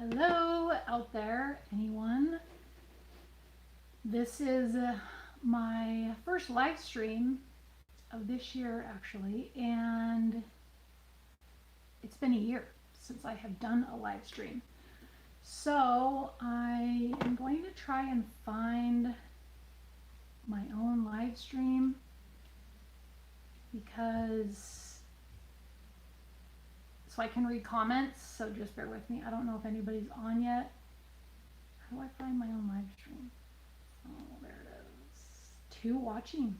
Hello out there, anyone. This is my first live stream of this year, actually, and it's been a year since I have done a live stream. So I am going to try and find my own live stream so I can read comments, so just bear with me. I don't know if anybody's on yet. How do I find my own live stream? Oh, there it is. 2 watching.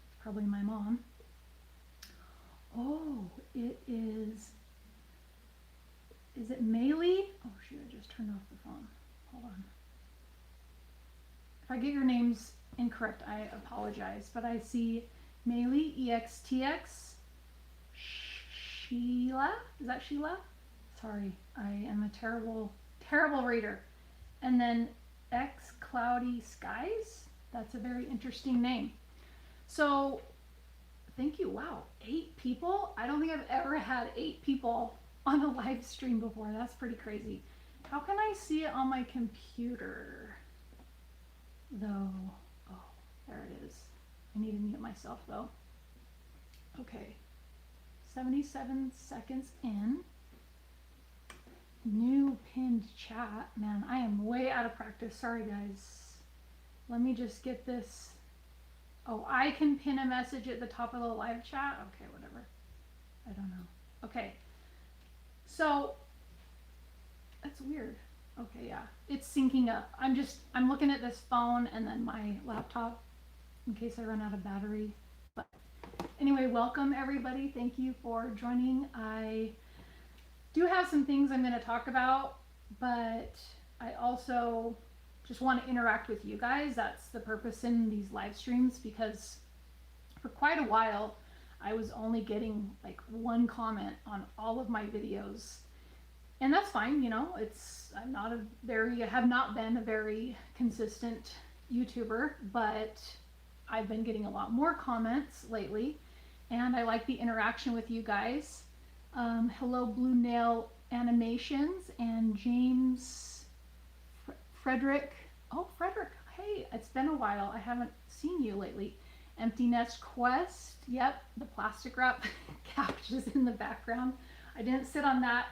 It's probably my mom. Oh, it is. Is it Maylee? Oh shoot, I just turned off the phone. Hold on. If I get your names incorrect, I apologize, but I see Maylee, EXTX, Sheila, is that Sheila? Sorry, I am a terrible reader. And then X Cloudy Skies, that's a very interesting name. So thank you. Wow, 8 people? I don't think I've ever had 8 people on a live stream before. That's pretty crazy. How can I see it on my computer though? Oh, there it is. I need to mute myself though. Okay, 77 seconds in. New pinned chat. Man, I am way out of practice. Sorry guys. Let me just get this. Oh, I can pin a message at the top of the live chat? Okay, whatever. I don't know. Okay. So, that's weird. Okay, yeah. It's syncing up. I'm looking at this phone and then my laptop in case I run out of battery. But anyway, welcome everybody. Thank you for joining. I do have some things I'm going to talk about, but I also just want to interact with you guys. That's the purpose in these live streams, because for quite a while I was only getting like 1 comment on all of my videos, and that's fine. You know, I have not been a very consistent YouTuber, but I've been getting a lot more comments lately, and I like the interaction with you guys. Hello, Blue Nail Animations and James Frederick. Oh, Frederick, hey, it's been a while. I haven't seen you lately. Empty Nest Quest. Yep, the plastic wrap couch is in the background. I didn't sit on that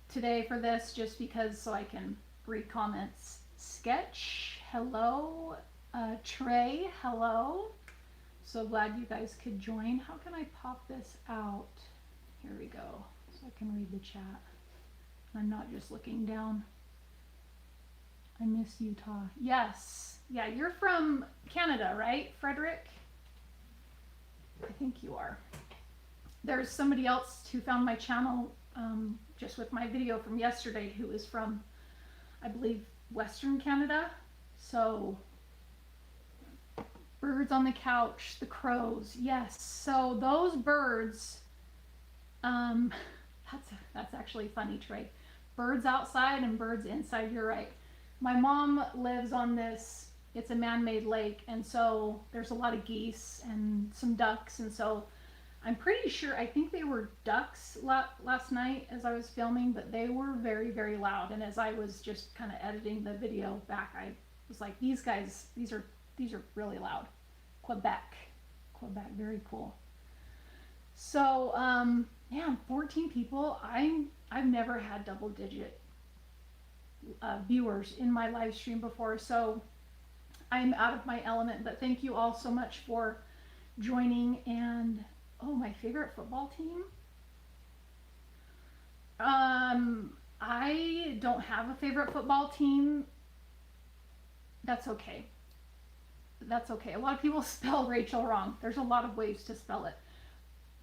today for this just because so I can read comments. Sketch, hello. Trey, hello. So glad you guys could join. How can I pop this out? Here we go, so I can read the chat. I'm not just looking down. I miss Utah. Yes. Yeah, you're from Canada, right, Frederick? I think you are. There's somebody else who found my channel just with my video from yesterday who is from, I believe, Western Canada. So, birds on the couch, the crows. Yes, so those birds, that's actually funny, Trey. Birds outside and birds inside, you're right. My mom lives on this, it's a man-made lake, and so there's a lot of geese and some ducks, and so I'm pretty sure, I think they were ducks last night as I was filming, but they were very, very loud, and as I was just kind of editing the video back, I was like, these guys, these are really loud. Quebec, very cool. So, yeah, 14 people. I've never had double-digit viewers in my live stream before, so I'm out of my element. But thank you all so much for joining. And oh, my favorite football team. I don't have a favorite football team. That's okay. That's okay. A lot of people spell Rachel wrong. There's a lot of ways to spell it.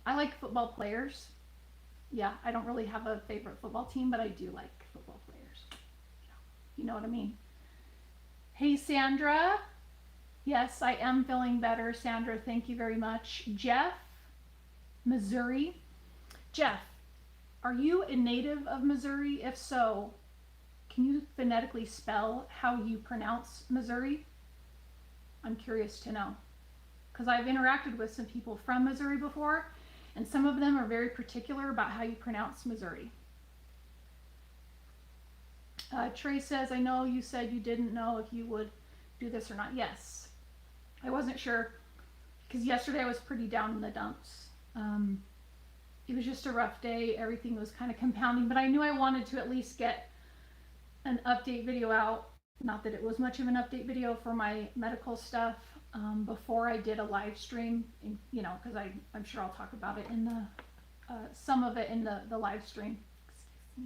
I like football players. Yeah, I don't really have a favorite football team, but I do like football players. You know what I mean? Hey, Sandra. Yes, I am feeling better, Sandra. Thank you very much. Jeff, Missouri. Jeff, are you a native of Missouri? If so, can you phonetically spell how you pronounce Missouri? I'm curious to know, because I've interacted with some people from Missouri before, and some of them are very particular about how you pronounce Missouri. Trey says, I know you said you didn't know if you would do this or not. Yes, I wasn't sure because yesterday I was pretty down in the dumps. It was just a rough day. Everything was kind of compounding, but I knew I wanted to at least get an update video out. Not that it was much of an update video for my medical stuff before I did a live stream, you know, because I'm sure I'll talk about it in the some of it in the live stream. Excuse me.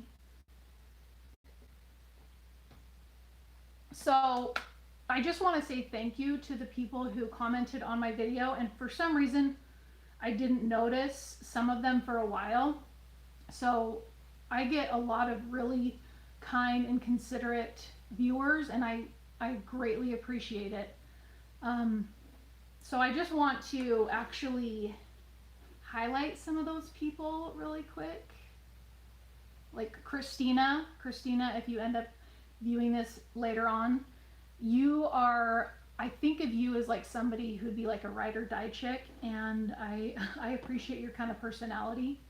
So I just want to say thank you to the people who commented on my video, and for some reason I didn't notice some of them for a while. So I get a lot of really kind and considerate viewers, and I greatly appreciate it. So I just want to actually highlight some of those people really quick. Like Christina, if you end up viewing this later on, you are, I think of you as like somebody who'd be like a ride or die chick, and I appreciate your kind of personality.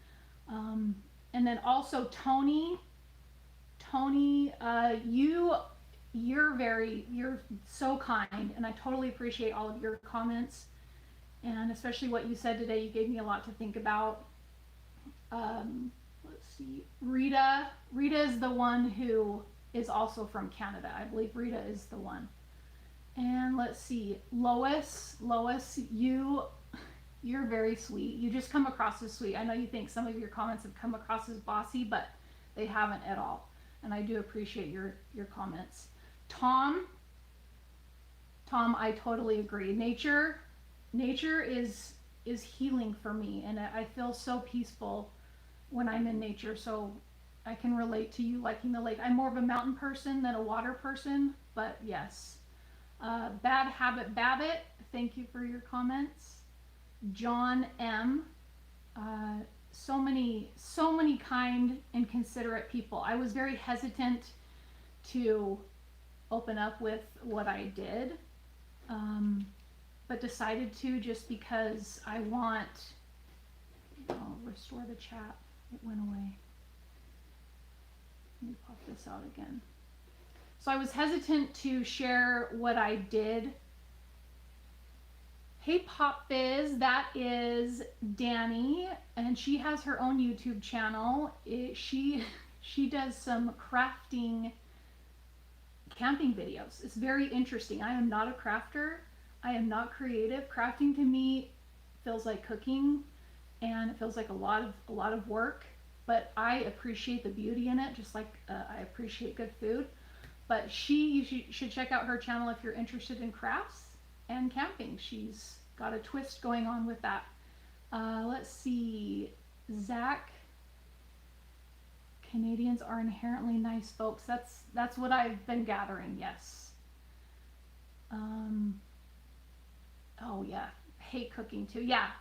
And then also Tony, you're so kind, and I totally appreciate all of your comments, and especially what you said today. You gave me a lot to think about. Let's see, Rita is the one who is also from Canada. I believe Rita is the one. And let's see, Lois, you're very sweet. You just come across as sweet. I know you think some of your comments have come across as bossy, but they haven't at all. And I do appreciate your comments. Tom, I totally agree. Nature is healing for me, and I feel so peaceful when I'm in nature. So I can relate to you liking the lake. I'm more of a mountain person than a water person, but yes. Bad Habit Babbitt, thank you for your comments. John M, so many kind and considerate people. I was very hesitant to open up with what I did, but decided to, just because I want, I'll restore the chat. It went away. Let me pop this out again. So I was hesitant to share what I did. Hey Pop Fizz, that is Danny, and she has her own YouTube channel. She does some crafting camping videos. It's very interesting. I am not a crafter. I am not creative. Crafting to me feels like cooking, and it feels like a lot of work, but I appreciate the beauty in it, just like I appreciate good food. But you should check out her channel if you're interested in crafts and camping. She's got a twist going on with that. Let's see, Zach, Canadians are inherently nice folks. That's what I've been gathering, yes. Oh yeah, hate cooking too. Yeah,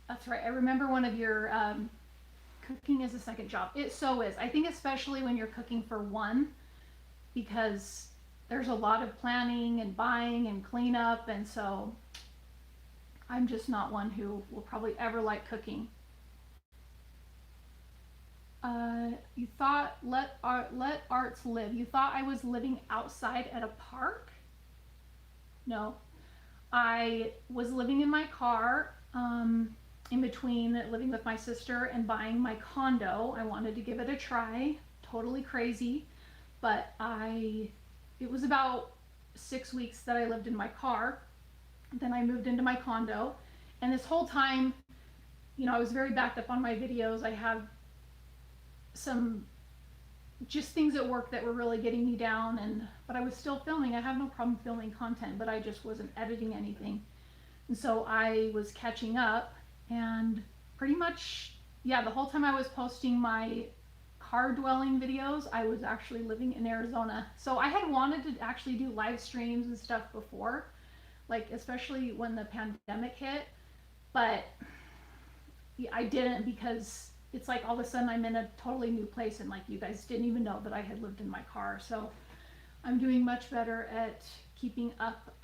that's right. I remember one of your cooking is a second job. It so is. I think especially when you're cooking for one, because there's a lot of planning and buying and cleanup, and so I'm just not one who will probably ever like cooking. You thought let arts live. You thought I was living outside at a park? No, I was living in my car, in between living with my sister and buying my condo. I wanted to give it a try. Totally crazy, but it was about 6 weeks that I lived in my car. Then I moved into my condo, and this whole time, you know, I was very backed up on my videos. I had some just things at work that were really getting me down, but I was still filming. I have no problem filming content, but I just wasn't editing anything. And so I was catching up, and pretty much, yeah, the whole time I was posting my car dwelling videos, I was actually living in Arizona. So I had wanted to actually do live streams and stuff before, like especially when the pandemic hit, but I didn't, because it's like all of a sudden I'm in a totally new place, and like you guys didn't even know that I had lived in my car. So I'm doing much better at keeping up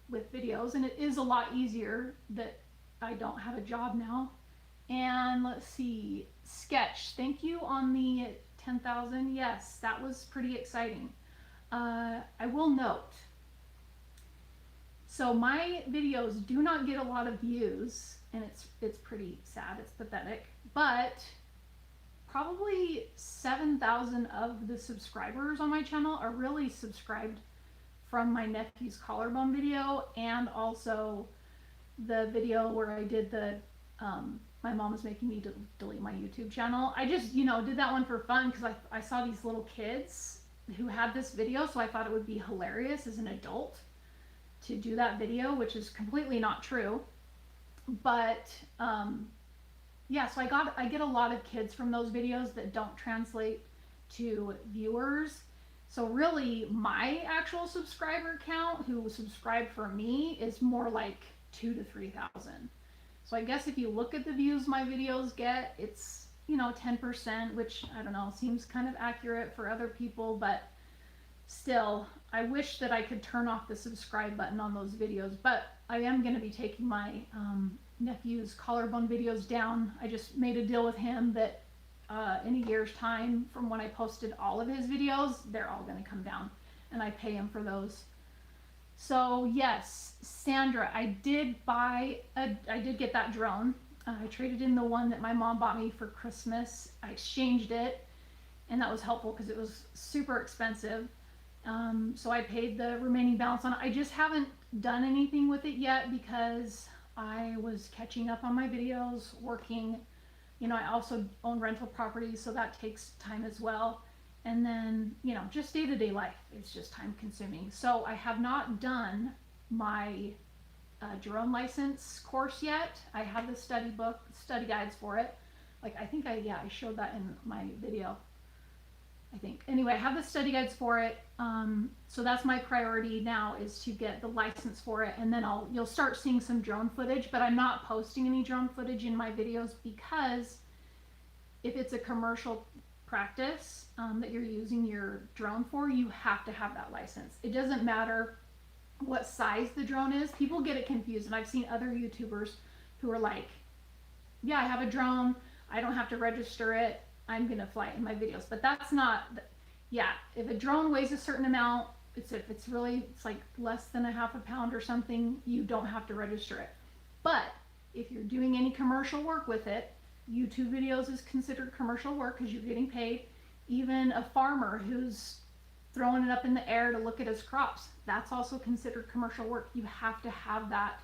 with videos, and it is a lot easier that I don't have a job now. And let's see, Sketch, thank you on the 10,000. Yes, that was pretty exciting. I will note, so my videos do not get a lot of views, and it's pretty sad, it's pathetic, but probably 7,000 of the subscribers on my channel are really subscribed from my nephew's collarbone video, and also the video where I did the my mom was making me delete my YouTube channel. I just, did that one for fun because I saw these little kids who had this video, so I thought it would be hilarious as an adult to do that video, which is completely not true. But yeah, so I get a lot of kids from those videos that don't translate to viewers. So really, my actual subscriber count who subscribe for me is more like 2,000 to 3,000. So I guess if you look at the views my videos get, it's 10%, which I don't know, seems kind of accurate for other people, but still, I wish that I could turn off the subscribe button on those videos. But I am going to be taking my nephew's collarbone videos down. I just made a deal with him that in a year's time, from when I posted all of his videos, they're all going to come down, and I pay him for those. So yes, Sandra, I did get that drone. I traded in the one that my mom bought me for Christmas. I exchanged it, and that was helpful because it was super expensive. So I paid the remaining balance on it. I just haven't done anything with it yet because I was catching up on my videos, working. I also own rental properties, so that takes time as well. And then, just day-to-day life, it's just time consuming. So I have not done my drone license course yet. I have the study guides for it. Like, I think I showed that in my video, I think. Anyway, I have the study guides for it. So that's my priority now, is to get the license for it. And then you'll start seeing some drone footage, but I'm not posting any drone footage in my videos because if it's a commercial practice that you're using your drone for, you have to have that license. It doesn't matter what size the drone is. People get it confused, and I've seen other YouTubers who are like, yeah, I have a drone, I don't have to register it, I'm gonna fly it in my videos. But that's not, if a drone weighs a certain amount, it's like less than a half a pound or something, you don't have to register it. But if you're doing any commercial work with it, YouTube videos is considered commercial work because you're getting paid. Even a farmer who's throwing it up in the air to look at his crops, that's also considered commercial work. You have to have that.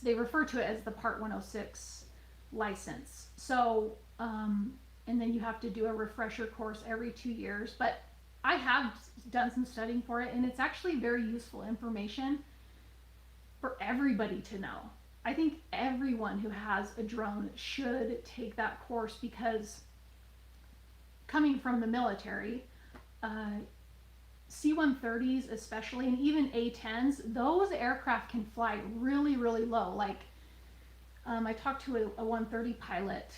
They refer to it as the Part 106 license. So, and then you have to do a refresher course every 2 years. But I have done some studying for it, and it's actually very useful information for everybody to know. I think everyone who has a drone should take that course, because coming from the military, C-130s especially, and even A-10s, those aircraft can fly really, really low. Like, I talked to a 130 pilot,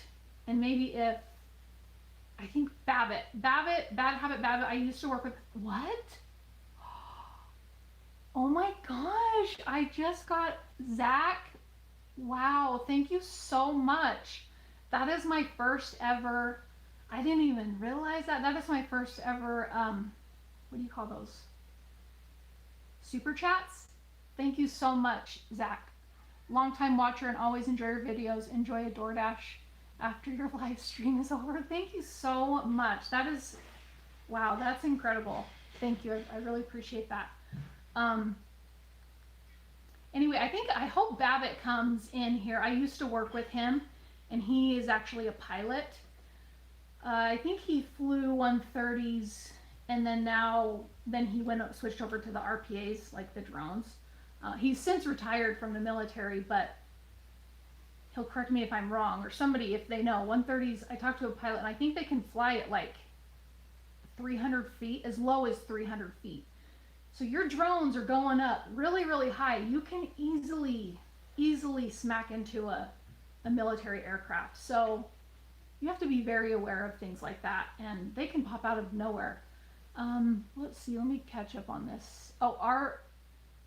and maybe I think Bad Habit Babbitt, I used to work with, what? Oh my gosh, I just got Zach. Wow, thank you so much. That is my first ever, I didn't even realize that. That is my first ever, what do you call those? Super chats? Thank you so much, Zach. Longtime watcher and always enjoy your videos. Enjoy a DoorDash after your live stream is over. Thank you so much. That is, wow, that's incredible. Thank you, I really appreciate that. Anyway, I hope Babbitt comes in here. I used to work with him, and he is actually a pilot. I think he flew 130s, and then he switched over to the RPAs, like the drones. He's since retired from the military, but he'll correct me if I'm wrong, or somebody, if they know. 130s, I talked to a pilot, and I think they can fly at like 300 feet, as low as 300 feet. So your drones are going up really, really high. You can easily smack into a military aircraft. So you have to be very aware of things like that, and they can pop out of nowhere. Let's see, let me catch up on this. Oh,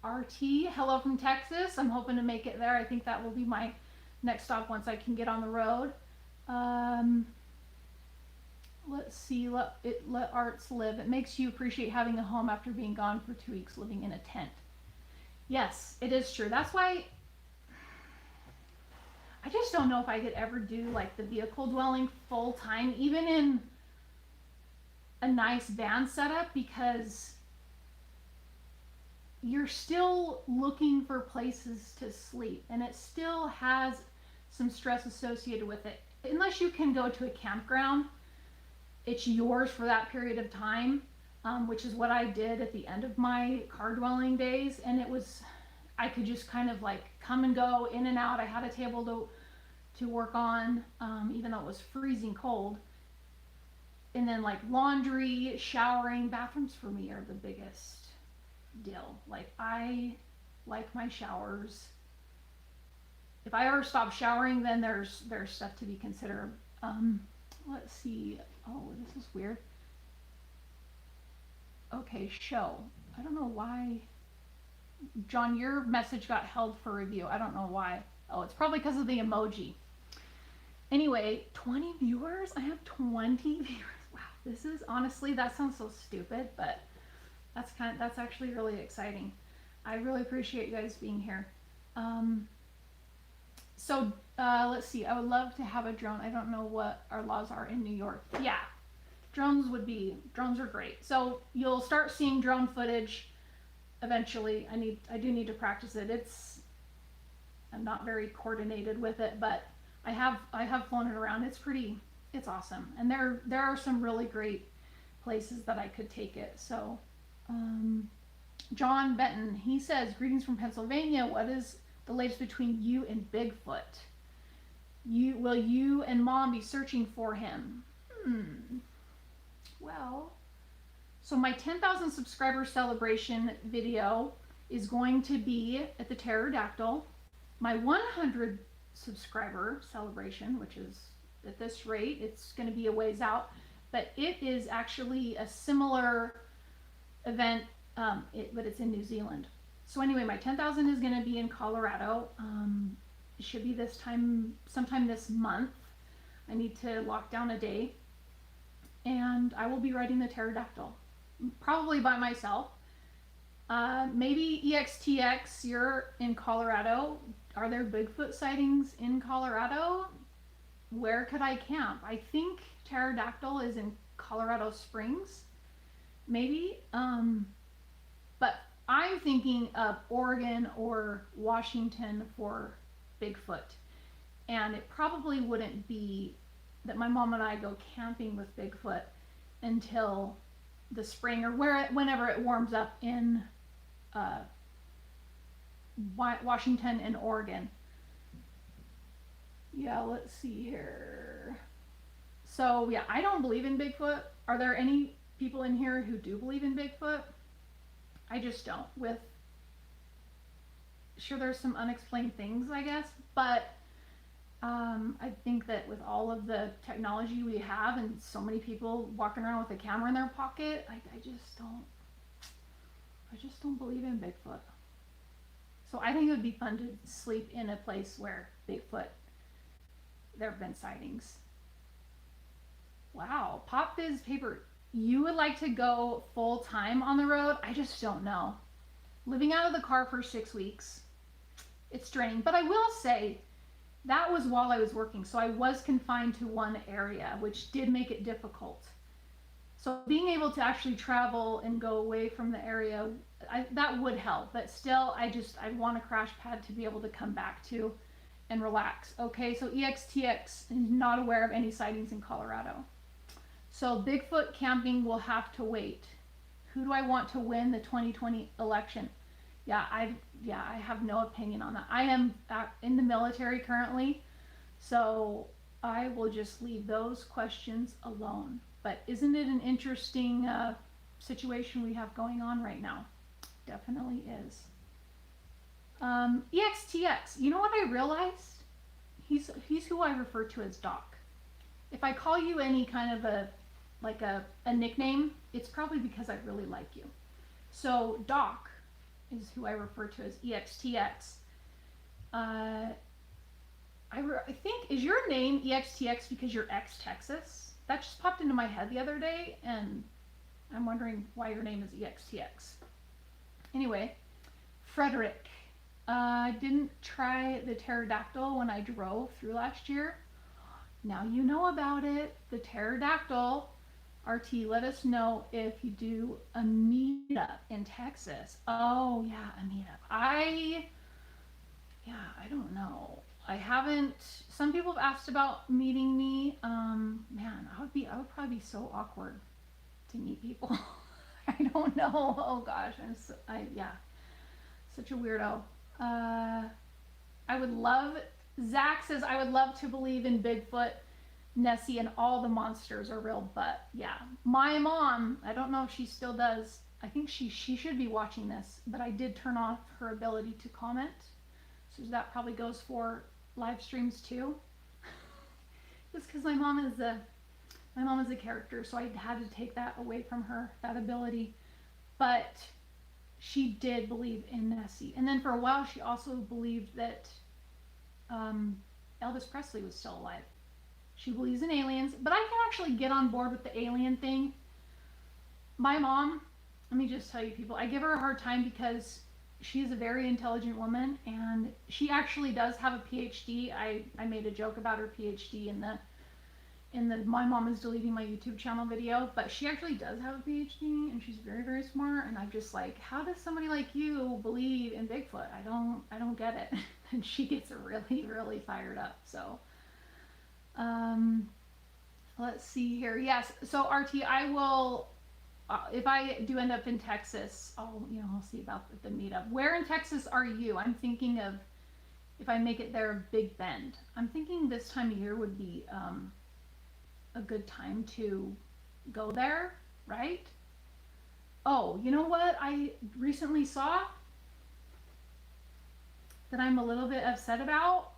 RT, hello from Texas. I'm hoping to make it there. I think that will be my next stop once I can get on the road. Let's let's see, let arts live. It makes you appreciate having a home after being gone for 2 weeks living in a tent. Yes, it is true. That's why I just don't know if I could ever do like the vehicle dwelling full time, even in a nice van setup, because you're still looking for places to sleep and it still has some stress associated with it. Unless you can go to a campground, it's yours for that period of time, which is what I did at the end of my car dwelling days. And I could just kind of like come and go in and out. I had a table to work on, even though it was freezing cold. And then like laundry, showering, bathrooms for me are the biggest deal. Like I like my showers. If I ever stop showering, then there's stuff to be considered. Let's see. Oh, this is weird. Okay, show. I don't know why. John, your message got held for review. I don't know why. Oh, it's probably because of the emoji. Anyway, 20 viewers? I have 20 viewers. Wow, this is honestly, that sounds so stupid, but that's actually really exciting. I really appreciate you guys being here. Let's see. I would love to have a drone. I don't know what our laws are in New York. Yeah, drones are great. So you'll start seeing drone footage eventually. I do need to practice it. I'm not very coordinated with it, but I have flown it around. It's awesome. And there are some really great places that I could take it. So, John Benton, he says, greetings from Pennsylvania. What is the latest between you and Bigfoot? Will you and Mom be searching for him? Well, so my 10,000 subscriber celebration video is going to be at the Pterodactyl. My 100 subscriber celebration, which is at this rate, it's going to be a ways out, but it is actually a similar event, but it's in New Zealand. So anyway, my 10,000 is going to be in Colorado. It should be sometime this month. I need to lock down a day, and I will be riding the Pterodactyl, probably by myself. Maybe EXTX, you're in Colorado. Are there Bigfoot sightings in Colorado? Where could I camp? I think Pterodactyl is in Colorado Springs, maybe. But I'm thinking of Oregon or Washington for Bigfoot. And it probably wouldn't be that my mom and I go camping with Bigfoot until the spring or whenever it warms up in Washington and Oregon. Yeah, let's see here. So yeah, I don't believe in Bigfoot. Are there any people in here who do believe in Bigfoot? I just don't. Sure, there's some unexplained things, I guess, but I think that with all of the technology we have and so many people walking around with a camera in their pocket, I just don't believe in Bigfoot. So I think it would be fun to sleep in a place where Bigfoot, there have been sightings. Wow, Pop Fizz Paper, you would like to go full time on the road? I just don't know. Living out of the car for 6 weeks, it's draining. But I will say, that was while I was working, so I was confined to one area, which did make it difficult. So being able to actually travel and go away from the area, that would help. But still, I want a crash pad to be able to come back to and relax. Okay, so EXTX is not aware of any sightings in Colorado. So Bigfoot camping will have to wait. Who do I want to win the 2020 election? Yeah, I have no opinion on that. I am in the military currently, so I will just leave those questions alone. But isn't it an interesting situation we have going on right now? Definitely is. EXTX, you know what I realized? He's who I refer to as Doc. If I call you any kind of a nickname, it's probably because I really like you. So Doc is who I refer to as EXTX. I think, is your name EXTX because you're ex-Texas? that just popped into my head the other day, and I'm wondering why your name is EXTX. Anyway, Frederick. I didn't try the pterodactyl when I drove through last year. Now you know about it. The pterodactyl. RT, let us know if you do a meetup in Texas. Oh yeah, a meetup. I don't know. I haven't. Some people have asked about meeting me. Man, I would probably be so awkward to meet people. I don't know. Oh gosh, such a weirdo. I would love. Zach says I would love to believe in Bigfoot, Nessie, and all the monsters are real. But yeah, my mom. I don't know if she still does. I think she should be watching this, but I did turn off her ability to comment. So that probably goes for live streams too. Just because my mom is a character, so I had to take that away from her, that ability. But she did believe in Nessie, and then for a while she also believed that Elvis Presley was still alive. She believes in aliens, but I can actually get on board with the alien thing. My mom, let me just tell you, people, I give her a hard time because she's a very intelligent woman, and she actually does have a PhD. I made a joke about her PhD in the my mom is deleting my YouTube channel video, but she actually does have a PhD, and she's very, very smart. And I'm just like, how does somebody like you believe in Bigfoot? I don't get it. And she gets really, really fired up. So, let's see here. Yes. So RT, I will. If I do end up in Texas, I'll see about the meetup. Where in Texas are you? I'm thinking of, if I make it there, Big Bend. I'm thinking this time of year would be a good time to go there, right? Oh, you know what I recently saw that I'm a little bit upset about?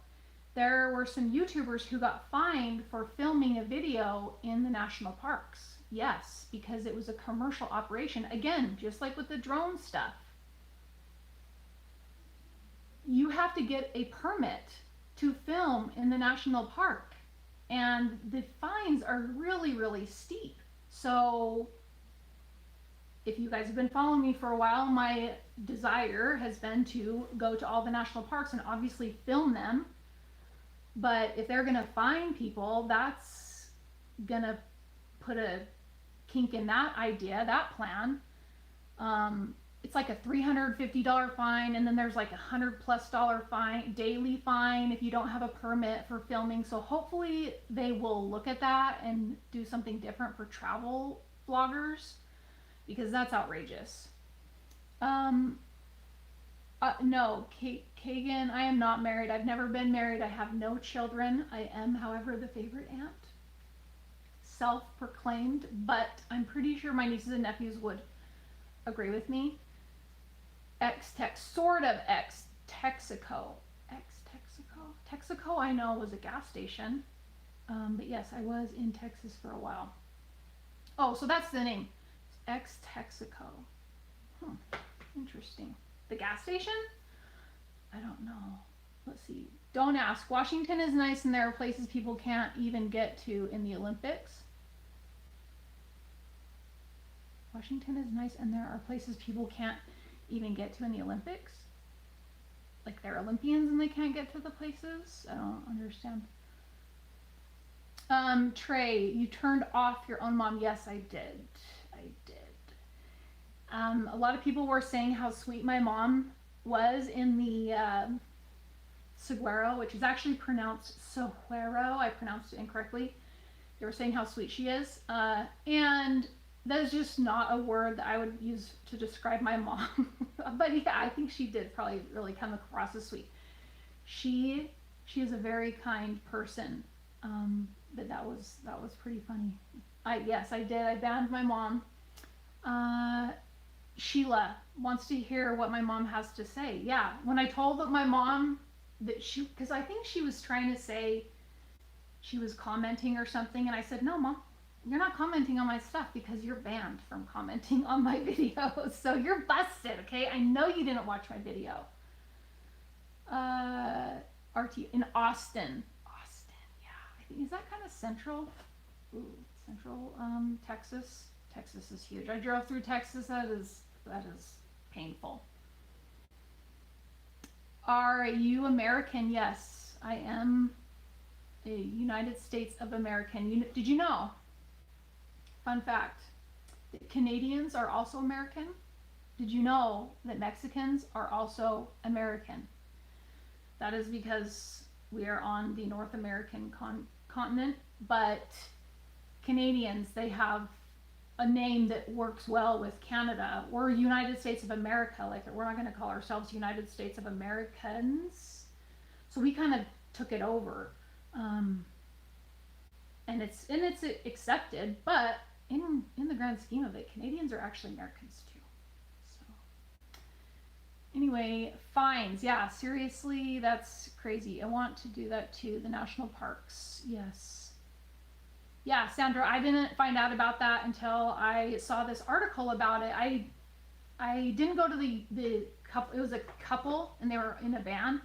There were some YouTubers who got fined for filming a video in the national parks. Yes, because it was a commercial operation. Again, just like with the drone stuff. You have to get a permit to film in the national park. And the fines are really, really steep. So if you guys have been following me for a while, my desire has been to go to all the national parks and obviously film them. But if they're gonna fine people, that's gonna put a kink in that idea, that plan. It's like a $350 fine, and then there's like $100+ fine, daily fine if you don't have a permit for filming. So hopefully they will look at that and do something different for travel vloggers, because that's outrageous. No, Kagan, I am not married. I've never been married. I have no children. I am, however, the favorite aunt. Self-proclaimed, but I'm pretty sure my nieces and nephews would agree with me. Sort of Texaco. Texaco, I know, was a gas station. But yes, I was in Texas for a while. Oh, so that's the name. Texaco. Interesting. The gas station? I don't know. Let's see. Don't ask. Washington is nice, and there are places people can't even get to in the Olympics. Washington is nice, and there are places people can't even get to in the Olympics. Like they're Olympians and they can't get to the places. I don't understand. Trey, you turned off your own mom. Yes, I did. A lot of people were saying how sweet my mom was in the Saguaro, which is actually pronounced Saguaro. I pronounced it incorrectly. They were saying how sweet she is. And that is just not a word that I would use to describe my mom. But yeah, I think she did probably really come across as sweet. She is a very kind person. But that was pretty funny. Yes, I did. I banned my mom. Sheila wants to hear what my mom has to say. Yeah, when I told my mom that because I think she was trying to say she was commenting or something, and I said, no, Mom, you're not commenting on my stuff because you're banned from commenting on my videos. So you're busted, okay? I know you didn't watch my video. RT in Austin. Yeah, I think, is that kind of central? Ooh, Central Texas. Texas is huge. I drove through Texas. That is painful. Are you American? Yes, I am a United States of American. Did you know? Fun fact. That Canadians are also American. Did you know that Mexicans are also American? That is because we are on the North American continent, but Canadians, they have a name that works well with Canada. We're United States of America. Like, we're not going to call ourselves United States of Americans. So we kind of took it over. And it's accepted, but in the grand scheme of it, Canadians are actually Americans too. So anyway, fines. Yeah, seriously, that's crazy. I want to do that too. The national parks. Yes. Yeah, Sandra, I didn't find out about that until I saw this article about it. I didn't go to the couple. It was a couple, and they were in a van.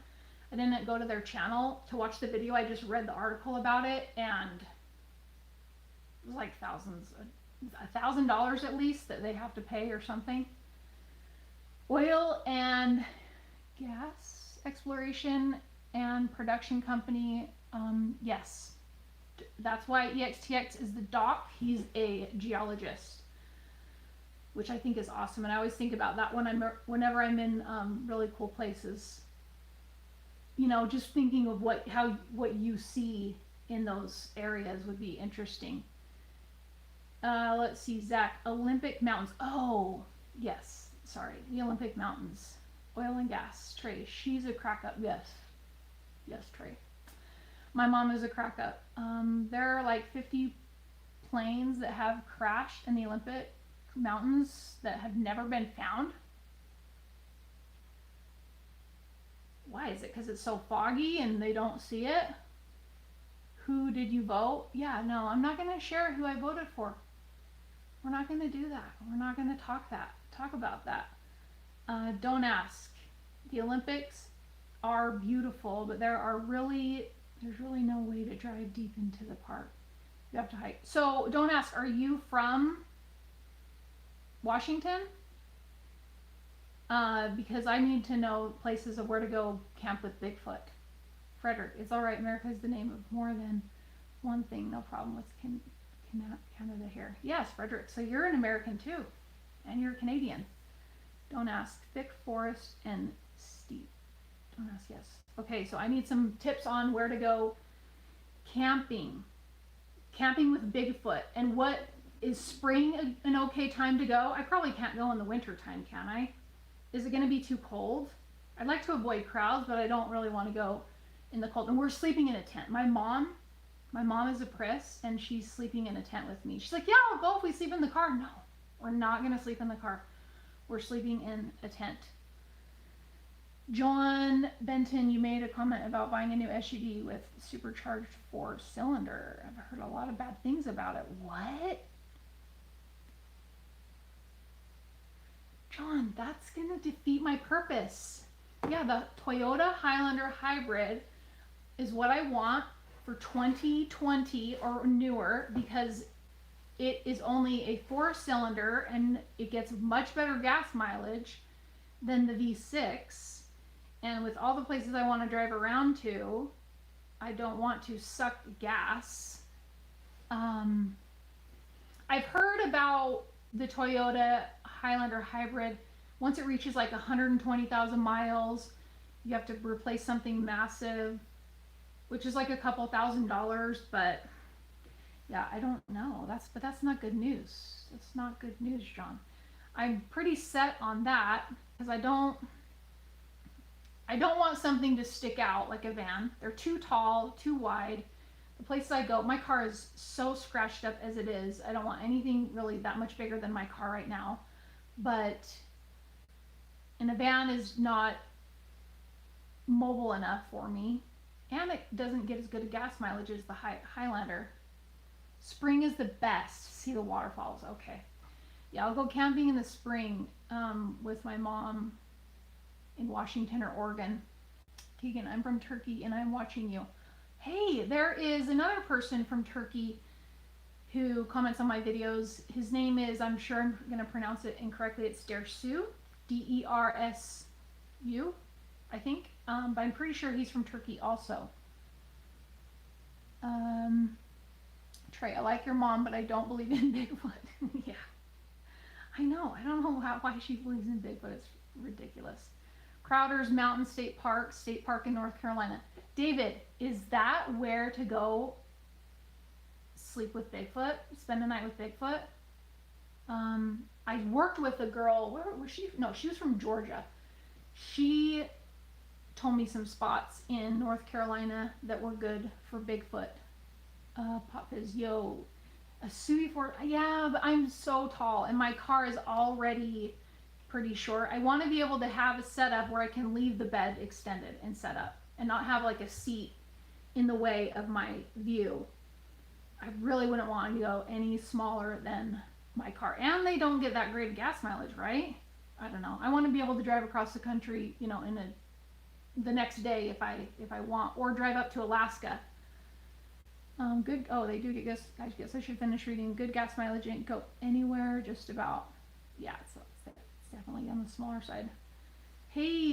I didn't go to their channel to watch the video. I just read the article about it, and it was like $1,000 at least that they have to pay or something. Oil and gas exploration and production company. Yes, that's why EXTX is the doc. He's a geologist, which I think is awesome. And I always think about that whenever I'm in really cool places. You know, just thinking of what you see in those areas would be interesting. Let's see, Zach, Olympic Mountains. Oh, yes, sorry, the Olympic Mountains. Oil and gas. Trey, she's a crack up. Yes, Trey. My mom is a crack up. There are like 50 planes that have crashed in the Olympic Mountains that have never been found. Why? Is it because it's so foggy and they don't see it? Who did you vote? Yeah, no, I'm not going to share who I voted for. We're not going to do that. We're not going to talk about that. Don't ask. The Olympics are beautiful, but there's really no way to drive deep into the park. You have to hike. So don't ask, are you from Washington? Because I need to know places of where to go camp with Bigfoot. Frederick, it's all right. America is the name of more than one thing. No problem with Canada here. Yes, Frederick. So you're an American too, and you're Canadian. Don't ask. Thick forest and steep. Don't ask. Yes. Okay. So I need some tips on where to go camping. Camping with Bigfoot. And what is spring an okay time to go? I probably can't go in the winter time, can I? Is it going to be too cold? I'd like to avoid crowds, but I don't really want to go in the cold. And we're sleeping in a tent. My mom is a Pris, and she's sleeping in a tent with me. She's like, yeah, I'll go if we sleep in the car. No, we're not going to sleep in the car. We're sleeping in a tent. John Benton, you made a comment about buying a new SUV with supercharged 4-cylinder. I've heard a lot of bad things about it. What? John, that's going to defeat my purpose. Yeah, the Toyota Highlander Hybrid is what I want for 2020 or newer, because it is only a 4-cylinder and it gets much better gas mileage than the V6. And with all the places I want to drive around to, I don't want to suck gas. I've heard about the Toyota Highlander Hybrid. Once it reaches like 120,000 miles, you have to replace something massive, which is like a couple $1,000s. But yeah, I don't know. But that's not good news. That's not good news, John. I'm pretty set on that because I don't want something to stick out like a van. They're too tall, too wide. The places I go, my car is so scratched up as it is. I don't want anything really that much bigger than my car right now. But a van is not mobile enough for me. And it doesn't get as good a gas mileage as the Highlander. Spring is the best. See the waterfalls. Okay. Yeah, I'll go camping in the spring with my mom in Washington or Oregon. Keegan, I'm from Turkey and I'm watching you. Hey, there is another person from Turkey who comments on my videos. His name is, I'm sure I'm going to pronounce it incorrectly, it's Dersu, Dersu, I think, but I'm pretty sure he's from Turkey also. Trey, I like your mom, but I don't believe in Bigfoot. Yeah, I know. I don't know why she believes in Bigfoot. It's ridiculous. Crowder's Mountain State Park in North Carolina. David, is that where to go sleep with Bigfoot? Spend the night with Bigfoot? I worked with a girl. Where was she? No, she was from Georgia. She told me some spots in North Carolina that were good for Bigfoot. Pop is, yo, a Subi for, yeah, but I'm so tall and my car is already pretty short. I want to be able to have a setup where I can leave the bed extended and set up and not have like a seat in the way of my view. I really wouldn't want to go any smaller than my car. And they don't get that great of gas mileage, right? I don't know. I want to be able to drive across the country, you know, the next day if I want, or drive up to Alaska. Good. Oh, they do get gas. I guess I should finish reading. Good gas mileage ain't go anywhere. Just about. Yeah, it's definitely on the smaller side. Hey,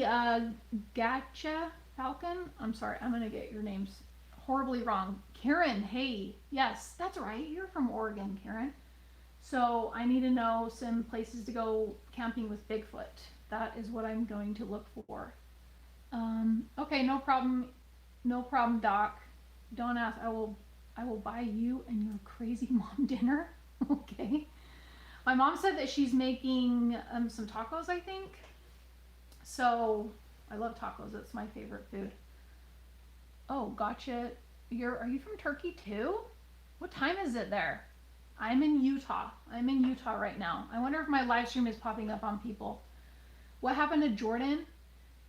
Gotcha Falcon. I'm sorry. I'm gonna get your names horribly wrong. Karen. Hey. Yes, that's right. You're from Oregon, Karen. So I need to know some places to go camping with Bigfoot. That is what I'm going to look for. Okay, no problem. No problem, Doc. Don't ask. I will buy you and your crazy mom dinner. Okay. My mom said that she's making some tacos, I think. So I love tacos. It's my favorite food. Oh, gotcha. Are you from Turkey too? What time is it there? I'm in Utah. I'm in Utah right now. I wonder if my live stream is popping up on people. What happened to Jordan?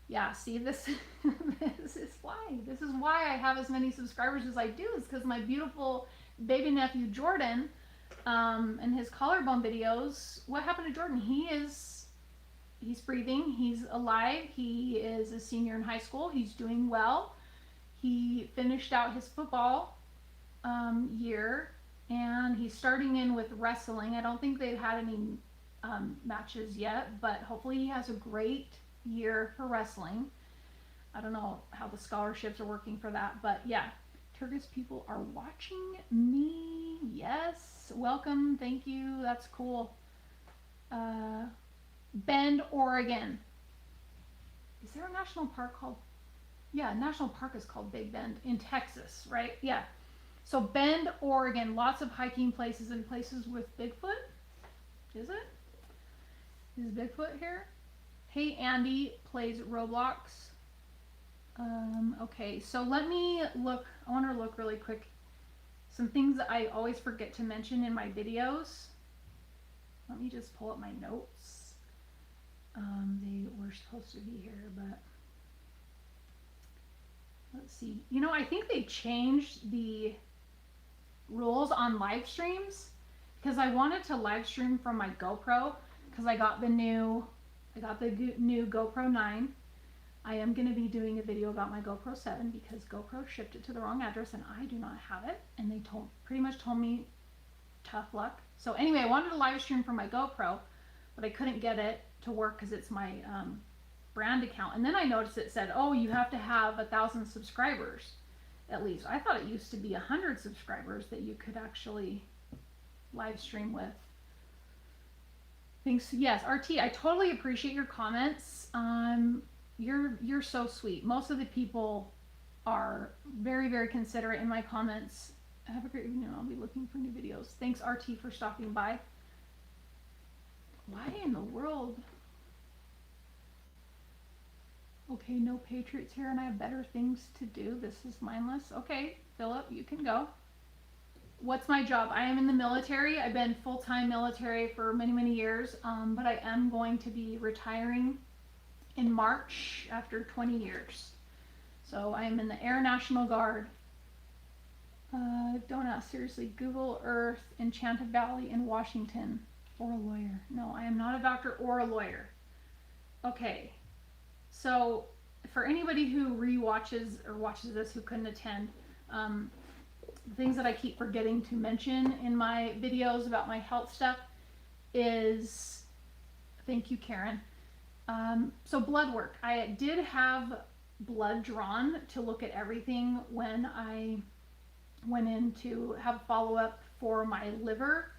Yeah, see, this is why I have as many subscribers as I do, is because my beautiful baby nephew Jordan, and his collarbone videos. What happened to Jordan? He's breathing, he's alive, he is a senior in high school, he's doing well. He finished out his football year, and he's starting in with wrestling. I don't think they've had any matches yet, but hopefully he has a great year for wrestling. I don't know how the scholarships are working for that, but yeah, Turkish people are watching me. Yes, welcome, thank you, that's cool. Bend, Oregon. Is there a national park called, yeah, national park is called Big Bend in Texas, right? Yeah. So Bend, Oregon, lots of hiking places and places with Bigfoot. Is it? Is Bigfoot here? Hey, Andy plays Roblox. Okay, so let me look. I want to look really quick. Some things that I always forget to mention in my videos. Let me just pull up my notes. They were supposed to be here, but let's see. You know, I think they changed the rules on live streams because I wanted to live stream from my GoPro because I got the new GoPro 9. I am going to be doing a video about my GoPro 7 because GoPro shipped it to the wrong address and I do not have it, and they pretty much told me tough luck. So anyway, I wanted to live stream from my GoPro, but I couldn't get it to work because it's my brand account. And then I noticed it said, oh, you have to have 1,000 subscribers at least. I thought it used to be 100 subscribers that you could actually live stream with. Thanks. Yes, RT, I totally appreciate your comments. You're so sweet. Most of the people are very, very considerate in my comments. Have a great evening. I'll be looking for new videos. Thanks, RT, for stopping by. Why in the world? Okay, no Patriots here, and I have better things to do. This is mindless. Okay, Philip, you can go. What's my job? I am in the military. I've been full-time military for many, many years, but I am going to be retiring in March after 20 years. So I am in the Air National Guard. Don't ask, seriously. Google Earth, Enchanted Valley in Washington, or a lawyer. No, I am not a doctor or a lawyer. Okay, so for anybody who re-watches or watches this who couldn't attend, the things that I keep forgetting to mention in my videos about my health stuff is, thank you, Karen. So blood work. I did have blood drawn to look at everything when I went in to have follow-up for my liver,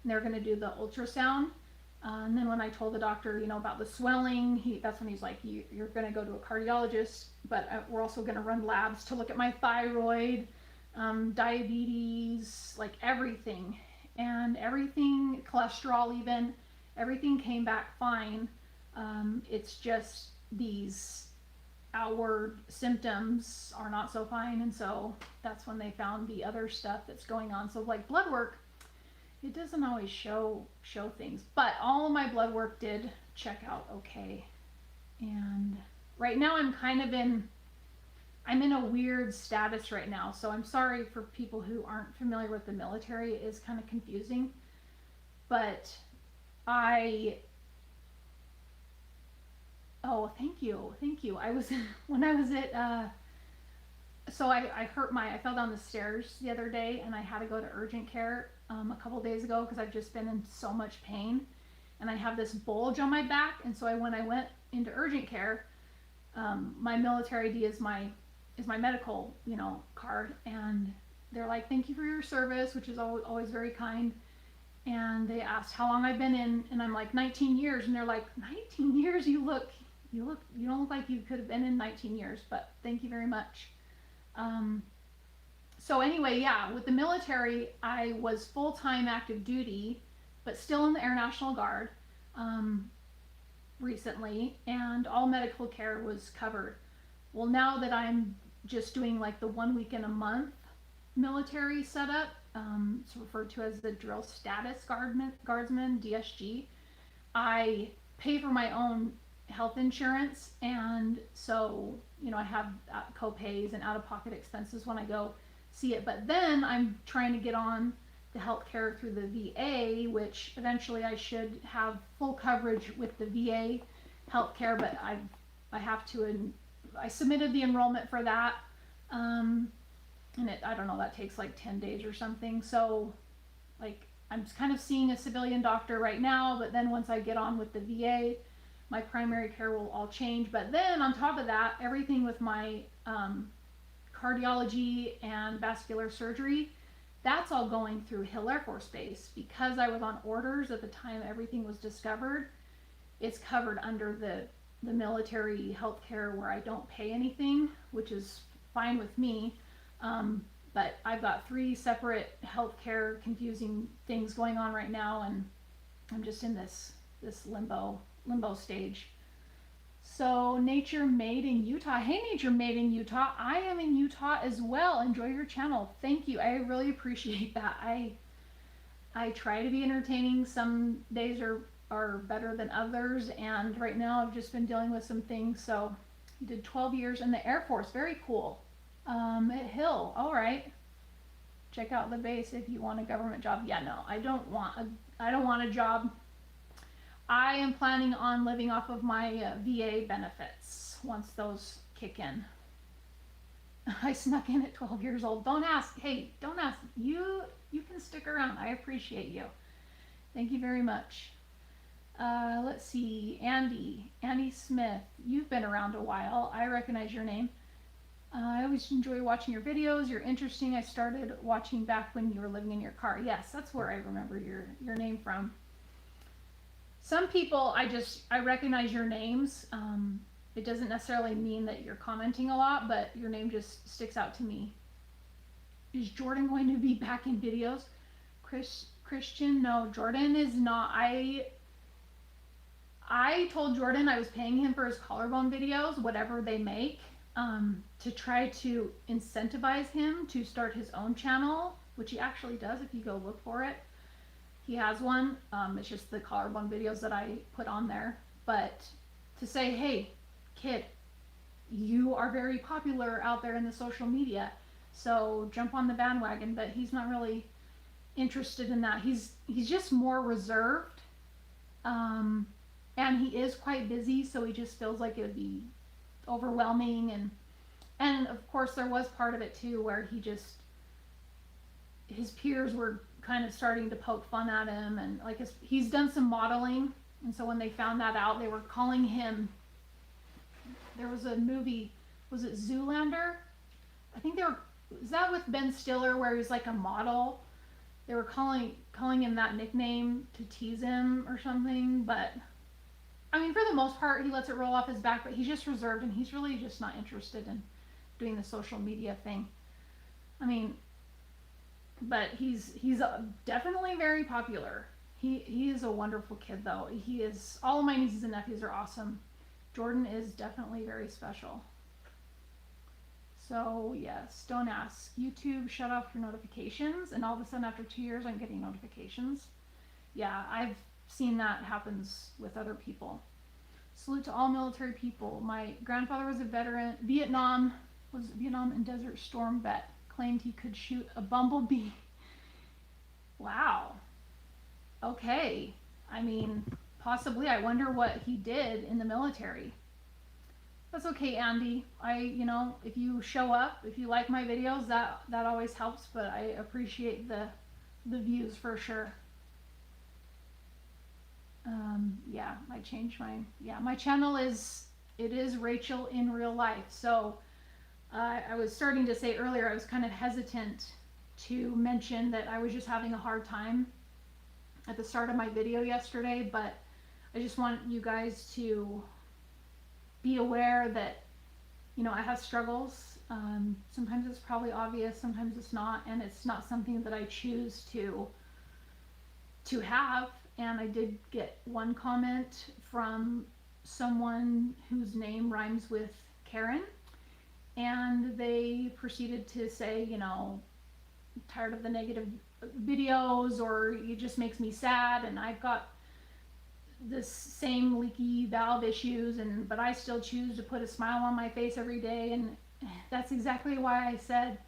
and they're going to do the ultrasound. And then when I told the doctor, you know, about the swelling, that's when he's like, you're going to go to a cardiologist, but we're also going to run labs to look at my thyroid, diabetes, like everything. And everything, cholesterol even, everything came back fine. It's just these outward symptoms are not so fine, and so that's when they found the other stuff that's going on. So like blood work, it doesn't always show things, but all of my blood work did check out okay. And right now I'm in a weird status right now, so I'm sorry for people who aren't familiar with the military. It is kind of confusing, but oh, thank you. I was when I was at so I fell down the stairs the other day, and I had to go to urgent care a couple days ago because I've just been in so much pain, and I have this bulge on my back. And so when I went into urgent care, my military ID is my medical, you know, card, and they're like, thank you for your service, which is always very kind. And they asked how long I've been in, and I'm like 19 years, and they're like, 19 years? You don't look like you could have been in 19 years, but thank you very much. So anyway, yeah, with the military, I was full-time active duty, but still in the Air National Guard recently, and all medical care was covered. Well, now that I'm just doing like the 1 week in a month military setup, it's referred to as the Drill Status Guardsman, DSG, I pay for my own health insurance, and so, you know, I have co-pays and out-of-pocket expenses when I go see it. But then I'm trying to get on the health care through the VA, which eventually I should have full coverage with the VA health care, but I submitted the enrollment for that, and I don't know, that takes like 10 days or something. So like I'm kind of seeing a civilian doctor right now, but then once I get on with the VA, my primary care will all change. But then on top of that, everything with my cardiology and vascular surgery, that's all going through Hill Air Force Base. Because I was on orders at the time everything was discovered, it's covered under the military health care where I don't pay anything, which is fine with me. But I've got 3 separate healthcare confusing things going on right now, and I'm just in this limbo stage. So Nature Made in Utah. Hey, Nature Made in Utah. I am in Utah as well. Enjoy your channel. Thank you. I really appreciate that. I try to be entertaining. Some days are better than others, and right now I've just been dealing with some things. So you did 12 years in the Air Force. Very cool. At Hill. All right. Check out the base if you want a government job. Yeah, no, I don't want a job. I am planning on living off of my VA benefits once those kick in. I snuck in at 12 years old. Don't ask. Hey, don't ask. You can stick around. I appreciate you. Thank you very much. Let's see. Andy Smith. You've been around a while. I recognize your name. I always enjoy watching your videos. You're interesting. I started watching back when you were living in your car. Yes, that's where I remember your name from. Some people, I recognize your names. It doesn't necessarily mean that you're commenting a lot, but your name just sticks out to me. Is Jordan going to be back in videos? Christian, no, Jordan is not. I told Jordan I was paying him for his collarbone videos, whatever they make, to try to incentivize him to start his own channel, which he actually does if you go look for it. He has one. It's just the collarbone videos that I put on there. But to say, hey, kid, you are very popular out there in the social media, so jump on the bandwagon. But he's not really interested in that. He's just more reserved, and he is quite busy, so he just feels like it would be overwhelming. And of course there was part of it too where he just his peers were kind of starting to poke fun at him, and like he's done some modeling, and so when they found that out, they were calling him. There was a movie, was it Zoolander? I think they were. Is that with Ben Stiller where he's like a model? They were calling him that nickname to tease him or something, but I mean, for the most part, he lets it roll off his back, but he's just reserved, and he's really just not interested in doing the social media thing. I mean, but he's definitely very popular. He is a wonderful kid, though. He is. All of my nieces and nephews are awesome. Jordan is definitely very special. So yes, don't ask. YouTube shut off your notifications, and all of a sudden after 2 years I'm getting notifications. Yeah, I've seen that happens with other people. Salute to all military people. My grandfather was a veteran, Vietnam and Desert Storm vet. Claimed he could shoot a bumblebee. Wow. Okay. I mean, possibly. I wonder what he did in the military. That's okay, Andy. If you show up, if you like my videos, that always helps, but I appreciate the views for sure. Yeah, I changed my channel is Rachel in real life. So I was starting to say earlier, I was kind of hesitant to mention that I was just having a hard time at the start of my video yesterday, but I just want you guys to be aware that, I have struggles. Sometimes it's probably obvious, sometimes it's not, and it's not something that I choose to have. And I did get one comment from someone whose name rhymes with Karen, and they proceeded to say, tired of the negative videos, or it just makes me sad, and I've got this same leaky valve issues, but I still choose to put a smile on my face every day. And that's exactly why I said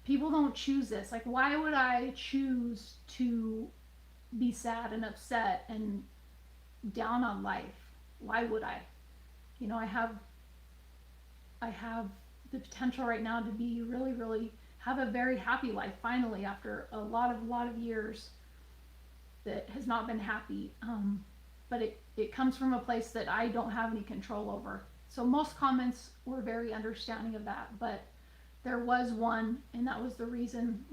people don't choose this. Like, why would I choose to be sad and upset and down on life? Why would I? I have the potential right now to be really, really have a very happy life finally, after a lot of years that has not been happy. But it comes from a place that I don't have any control over. So most comments were very understanding of that, but there was one, and that was the reason,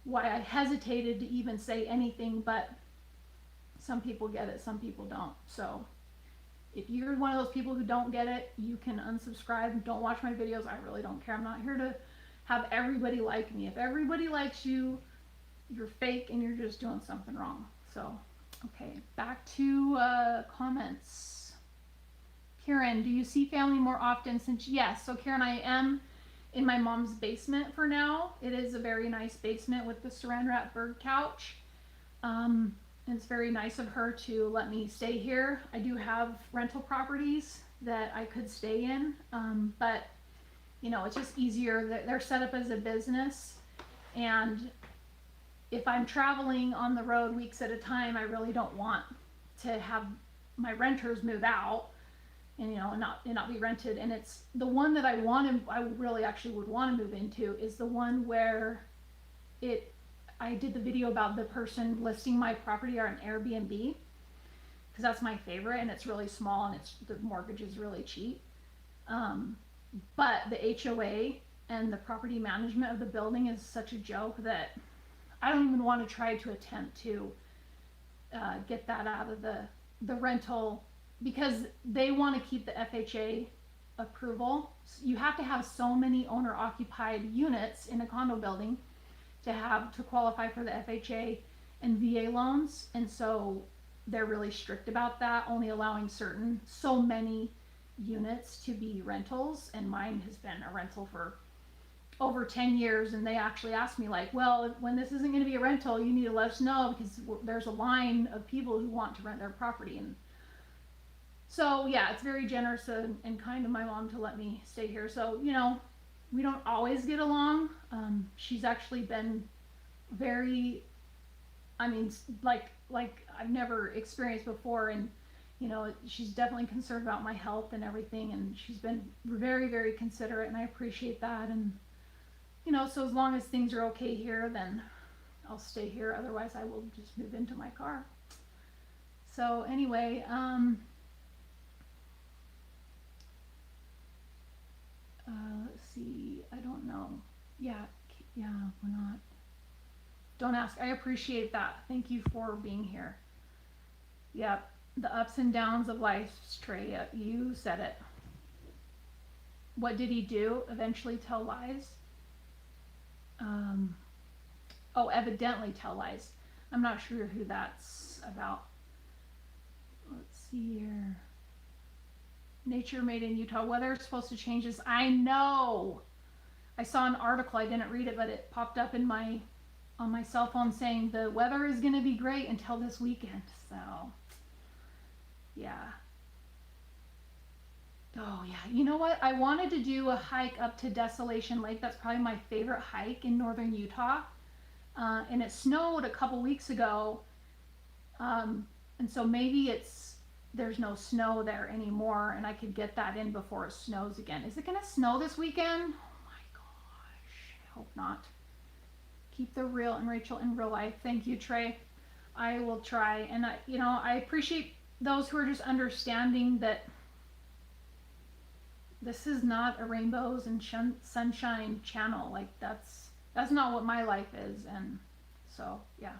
why I hesitated to even say anything. But some people get it, some people don't. So if you're one of those people who don't get it, you can unsubscribe. Don't watch my videos. I really don't care. I'm not here to have everybody like me. If everybody likes you, you're fake and you're just doing something wrong. So, okay, back to comments. Karen, do you see family more often? Yes. So Karen, I am in my mom's basement for now. It is a very nice basement with the saran wrap bird couch. It's very nice of her to let me stay here. I do have rental properties that I could stay in, but it's just easier. They're set up as a business, and if I'm traveling on the road weeks at a time, I really don't want to have my renters move out and not be rented. And it's the one that I really actually would want to move into is the one where I did the video about the person listing my property on Airbnb, because that's my favorite, and it's really small, and the mortgage is really cheap. But the HOA and the property management of the building is such a joke that I don't even want to try to attempt to get that out of the rental, because they want to keep the FHA approval. You have to have so many owner-occupied units in a condo building to qualify for the FHA and VA loans, and so they're really strict about that, only allowing so many units to be rentals. And mine has been a rental for over 10 years, and they actually asked me, like, well, when this isn't going to be a rental, you need to let us know, because there's a line of people who want to rent their property. And so yeah, it's very generous and kind of my mom to let me stay here. So we don't always get along. She's actually been very, like I've never experienced before, and she's definitely concerned about my health and everything, and she's been very, very considerate, and I appreciate that. And you know, so as long as things are okay here, then I'll stay here. Otherwise, I will just move into my car. So anyway, let's see. I don't know. Yeah, we're not. Don't ask. I appreciate that. Thank you for being here. Yep, the ups and downs of life, Trey. Yep, you said it. What did he do? Eventually tell lies? Oh, evidently tell lies. I'm not sure who that's about. Let's see here. Nature made in Utah. Weather is supposed to change this. I know. I saw an article. I didn't read it, but it popped up in on my cell phone saying the weather is going to be great until this weekend. So, yeah. Oh, yeah. You know what? I wanted to do a hike up to Desolation Lake. That's probably my favorite hike in northern Utah. And it snowed a couple weeks ago. And so maybe there's no snow there anymore, and I could get that in before it snows again. Is it going to snow this weekend? Oh my gosh. I hope not. Keep the real and Rachel in real life. Thank you, Trey. I will try. And I appreciate those who are just understanding that this is not a rainbows and sunshine channel. Like that's not what my life is. And so, yeah.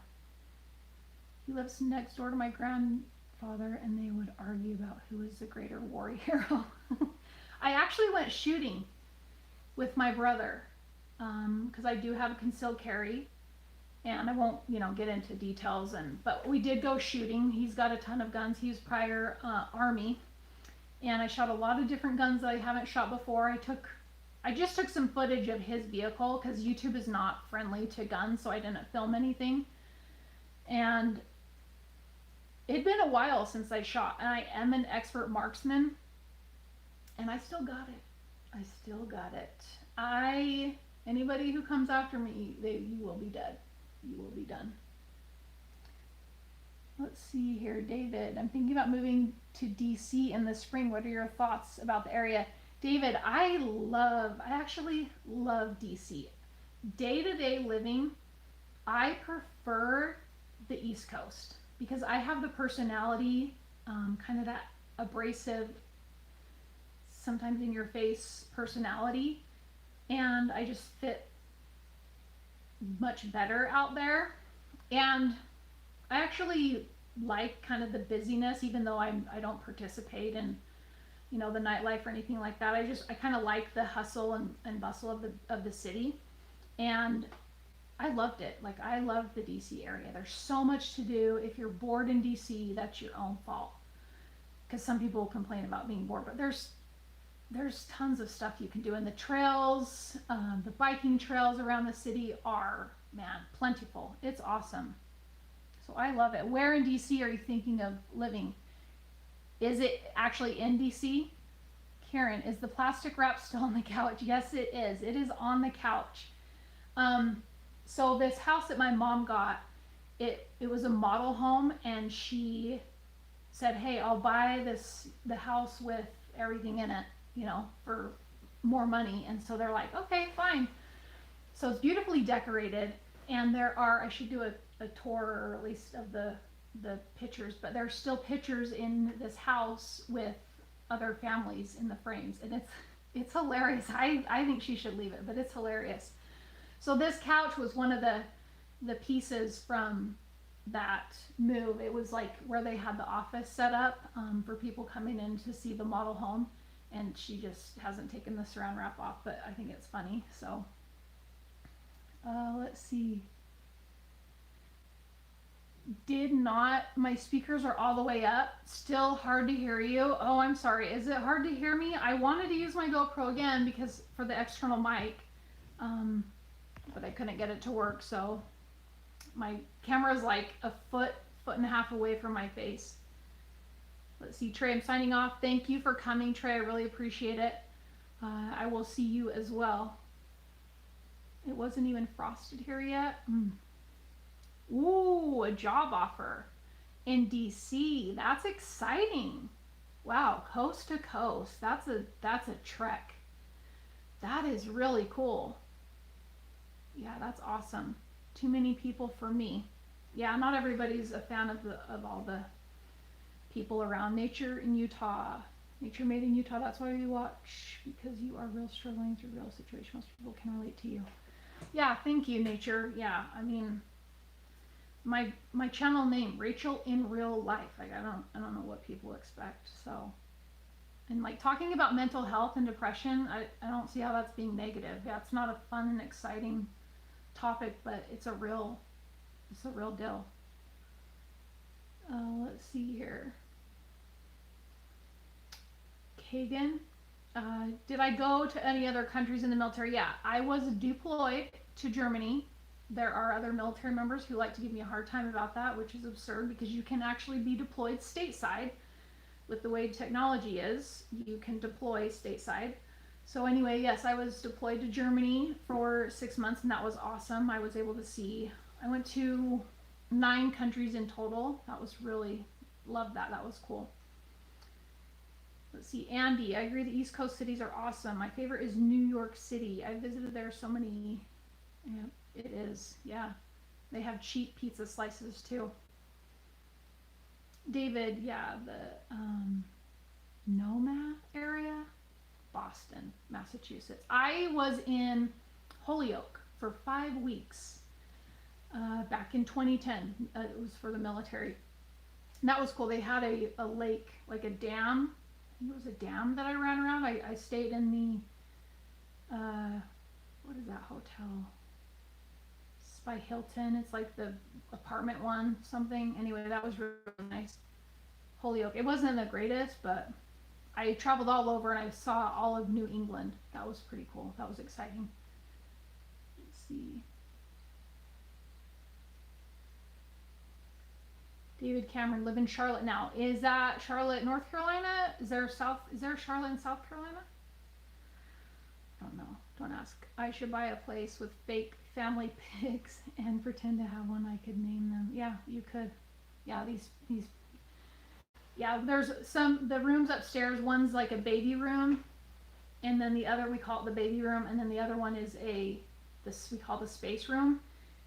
He lives next door to my grandfather, and they would argue about who is the greater war hero. I actually went shooting with my brother, because I do have a concealed carry, and I won't, get into details. But we did go shooting. He's got a ton of guns. He was prior Army, and I shot a lot of different guns that I haven't shot before. I just took some footage of his vehicle because YouTube is not friendly to guns, so I didn't film anything. And it'd been a while since I shot, and I am an expert marksman, and I still got it. Anybody who comes after me, you will be dead. You will be done. Let's see here, David. I'm thinking about moving to DC in the spring. What are your thoughts about the area? David, I actually love DC. Day-to-day living, I prefer the East Coast because I have the personality, kind of that abrasive, sometimes in your face personality, and I just fit much better out there. And I actually like kind of the busyness, even though I don't participate in the nightlife or anything like that. I kind of like the hustle and bustle of the city, and I loved it. Like, I love the DC area. There's so much to do. If you're bored in DC, that's your own fault, because some people complain about being bored, but there's tons of stuff you can do. And the trails, the biking trails around the city are, man, plentiful. It's awesome. So I love it. Where in DC are you thinking of living? Is it actually in DC? Karen, is the plastic wrap still on the couch? Yes, it is. It is on the couch. So this house that my mom got, it was a model home, and she said, hey, I'll buy the house with everything in it, for more money. And so they're like, okay, fine. So it's beautifully decorated, and I should do a tour, or at least of the pictures, but there's still pictures in this house with other families in the frames, and it's hilarious. I think she should leave it, but it's hilarious. So this couch was one of the pieces from that move. It was like where they had the office set up for people coming in to see the model home, and she just hasn't taken the saran wrap off, but I think it's funny. So let's see. My speakers are all the way up. Still hard to hear you. Oh, I'm sorry. Is it hard to hear me? I wanted to use my GoPro again for the external mic, but I couldn't get it to work. So my camera's like a foot and a half away from my face. Let's see, Trey, I'm signing off. Thank you for coming, Trey. I really appreciate it. I will see you as well. It wasn't even frosted here yet. Ooh, a job offer in DC. That's exciting. Wow, coast to coast. That's a trek. That is really cool. Yeah, that's awesome. Too many people for me. Yeah, not everybody's a fan of all the people around. Nature in Utah. Nature made in Utah. That's why we watch, because you are real struggling through real situation. Most people can relate to you. Yeah, thank you, Nature. Yeah, I mean, my channel name, Rachel in Real Life. Like I don't know what people expect. So, and like talking about mental health and depression, I don't see how that's being negative. Yeah, it's not a fun and exciting topic, but it's a real deal. Let's see here. Kagan, did I go to any other countries in the military? Yeah, I was deployed to Germany. There are other military members who like to give me a hard time about that, which is absurd because you can actually be deployed stateside. With the way technology is, you can deploy stateside. So anyway, yes, I was deployed to Germany for 6 months, and that was awesome. I was able to see, I went to 9 countries in total. That was really, loved that. That was cool. Let's see, Andy, I agree the East Coast cities are awesome. My favorite is New York City. I visited there so many, yeah, it is, yeah. They have cheap pizza slices too. David, yeah, the Noma area, Boston, Massachusetts. I was in Holyoke for 5 weeks back in 2010. It was for the military. And that was cool. They had a lake, like a dam. I think it was a dam that I ran around. I stayed in the, what is that hotel? It's by Hilton. It's like the apartment one, something. Anyway, that was really nice. Holyoke. It wasn't the greatest, but I traveled all over and I saw all of New England. That was pretty cool. That was exciting. Let's see. David Cameron, live in Charlotte now. Is that Charlotte, North Carolina? Is there Charlotte in South Carolina? I don't know. Don't ask. I should buy a place with fake family pigs and pretend to have one. I could name them. Yeah, you could. Yeah, these yeah, there's the rooms upstairs. One's like a baby room, and then the other, we call it the baby room, and then the other one is this we call the space room,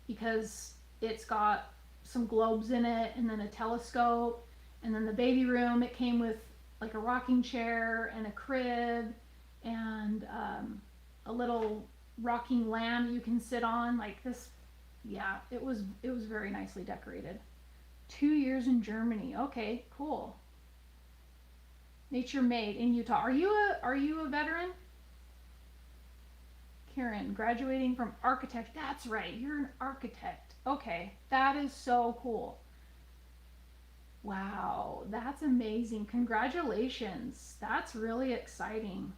because it's got some globes in it, and then a telescope, and then the baby room, it came with like a rocking chair and a crib, and a little rocking lamb you can sit on, like this. Yeah, it was very nicely decorated. 2 years in Germany. Okay, cool. Nature Made in Utah. Are you a veteran? Karen, graduating from architect. That's right. You're an architect. Okay, that is so cool. Wow, that's amazing. Congratulations. That's really exciting,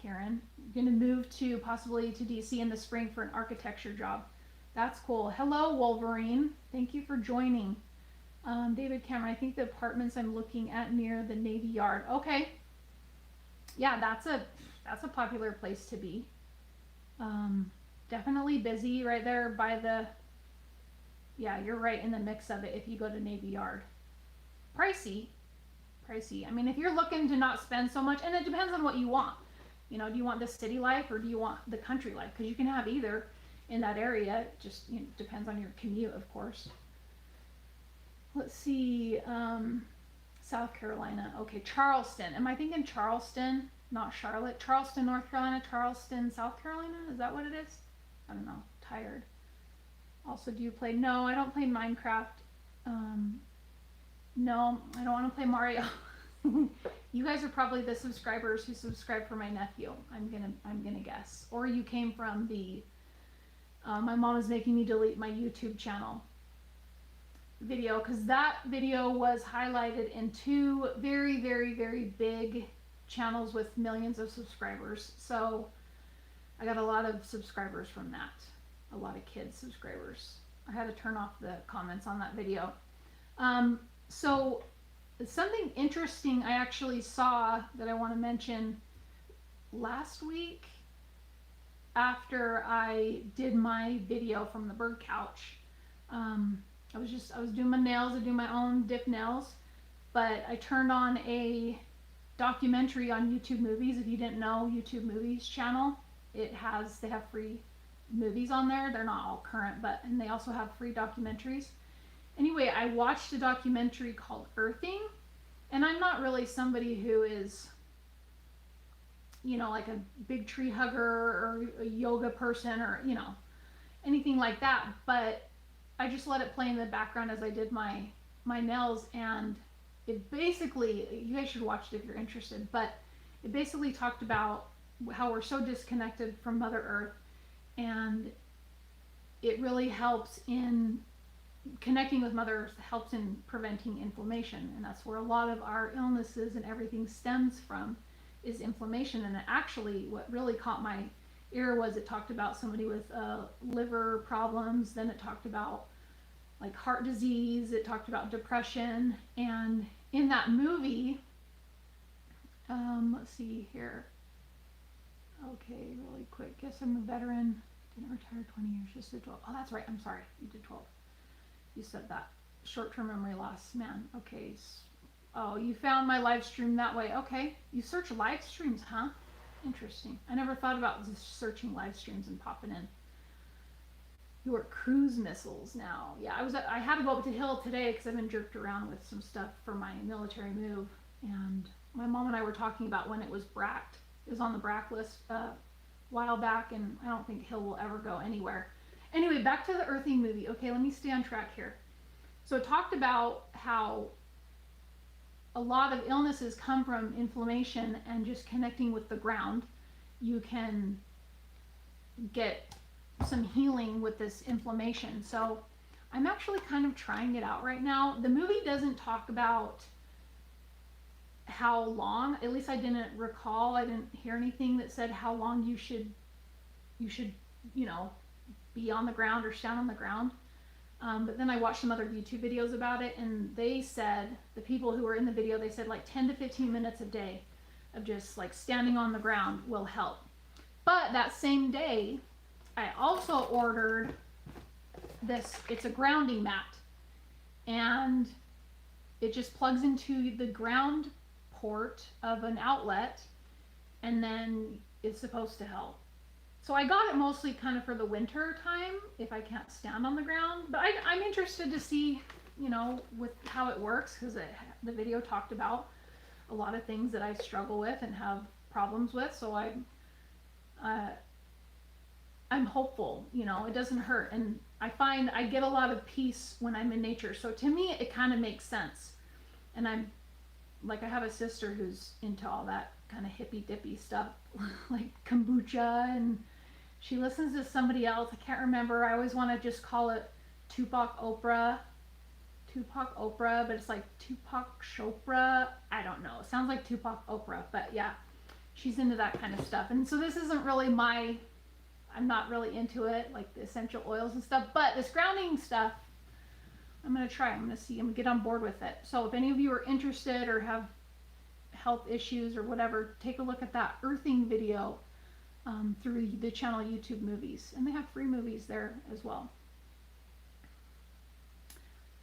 Karen. You're going to move to possibly to DC in the spring for an architecture job. That's cool. Hello, Wolverine. Thank you for joining. David Cameron, I think the apartments I'm looking at near the Navy Yard. Okay. Yeah, that's a popular place to be. Definitely busy right there by the, yeah, you're right in the mix of it if you go to Navy Yard. Pricey. I mean, if you're looking to not spend so much, and it depends on what you want. You know, do you want the city life or do you want the country life? Because you can have either in that area. It just, you know, depends on your commute, of course. Let's see, South Carolina. Okay, Charleston. Am I thinking Charleston, not Charlotte? Charleston, North Carolina, Charleston, South Carolina? Is that what it is? I don't know. Tired. Also, do you play? No, I don't play Minecraft. No, I don't want to play Mario. You guys are probably the subscribers who subscribe for my nephew. I'm gonna guess. Or you came from the. My mom is making me delete my YouTube channel video, because that video was highlighted in 2 very, very, very big channels with millions of subscribers. So I got a lot of subscribers from that. A lot of kids subscribers. I had to turn off the comments on that video. So something interesting I actually saw that I want to mention last week after I did my video from the bird couch. I was doing my nails. I do my own dip nails, but I turned on a documentary on YouTube Movies. If you didn't know, YouTube Movies channel, they have free movies on there. They're not all current, and they also have free documentaries. Anyway, I watched a documentary called Earthing, and I'm not really somebody who is, like a big tree hugger or a yoga person or, anything like that. But I just let it play in the background as I did my nails, and it basically, you guys should watch it if you're interested, but it basically talked about how we're so disconnected from Mother Earth, and it really helps in connecting with Mother Earth, helps in preventing inflammation, and that's where a lot of our illnesses and everything stems from, is inflammation. And actually what really caught my ear was it talked about somebody with liver problems, then it talked about like heart disease, it talked about depression. And in that movie, let's see here, okay, really quick, guess I'm a veteran, didn't retire 20 years, just did 12. Oh, that's right, I'm sorry, you did 12. You said that. Short-term memory loss, man. Okay. Oh, you found my live stream that way. Okay. You search live streams, huh? Interesting. I never thought about just searching live streams and popping in. Your cruise missiles now. Yeah, I had to go up to Hill today because I've been jerked around with some stuff for my military move. And my mom and I were talking about when it was bracked. It was on the brack list a while back, and I don't think Hill will ever go anywhere. Anyway, back to the Earthing movie. Okay, let me stay on track here. So it talked about how a lot of illnesses come from inflammation and just connecting with the ground. You can get some healing with this inflammation. So I'm actually kind of trying it out right now. The movie doesn't talk about how long, at least I didn't recall, I didn't hear anything that said how long you should, be on the ground or stand on the ground. But then I watched some other YouTube videos about it, and they said, the people who were in the video, they said like 10 to 15 minutes a day of just like standing on the ground will help. But that same day, I also ordered this, it's a grounding mat, and it just plugs into the ground port of an outlet, and then it's supposed to help. So I got it mostly kind of for the winter time if I can't stand on the ground, but I'm interested to see, with how it works, because the video talked about a lot of things that I struggle with and have problems with. So I'm hopeful, it doesn't hurt, and I find I get a lot of peace when I'm in nature. So to me, it kind of makes sense. And I have a sister who's into all that kind of hippy dippy stuff, like kombucha, and she listens to somebody else. I can't remember. I always want to just call it Tupac Oprah, but it's like Tupac Chopra. I don't know. It sounds like Tupac Oprah, but yeah, she's into that kind of stuff. And so this isn't really I'm not really into it, like the essential oils and stuff, but this grounding stuff, I'm going to try. I'm going to see. I'm going to get on board with it. So if any of you are interested or have health issues or whatever, take a look at that Earthing video through the channel YouTube Movies, and they have free movies there as well.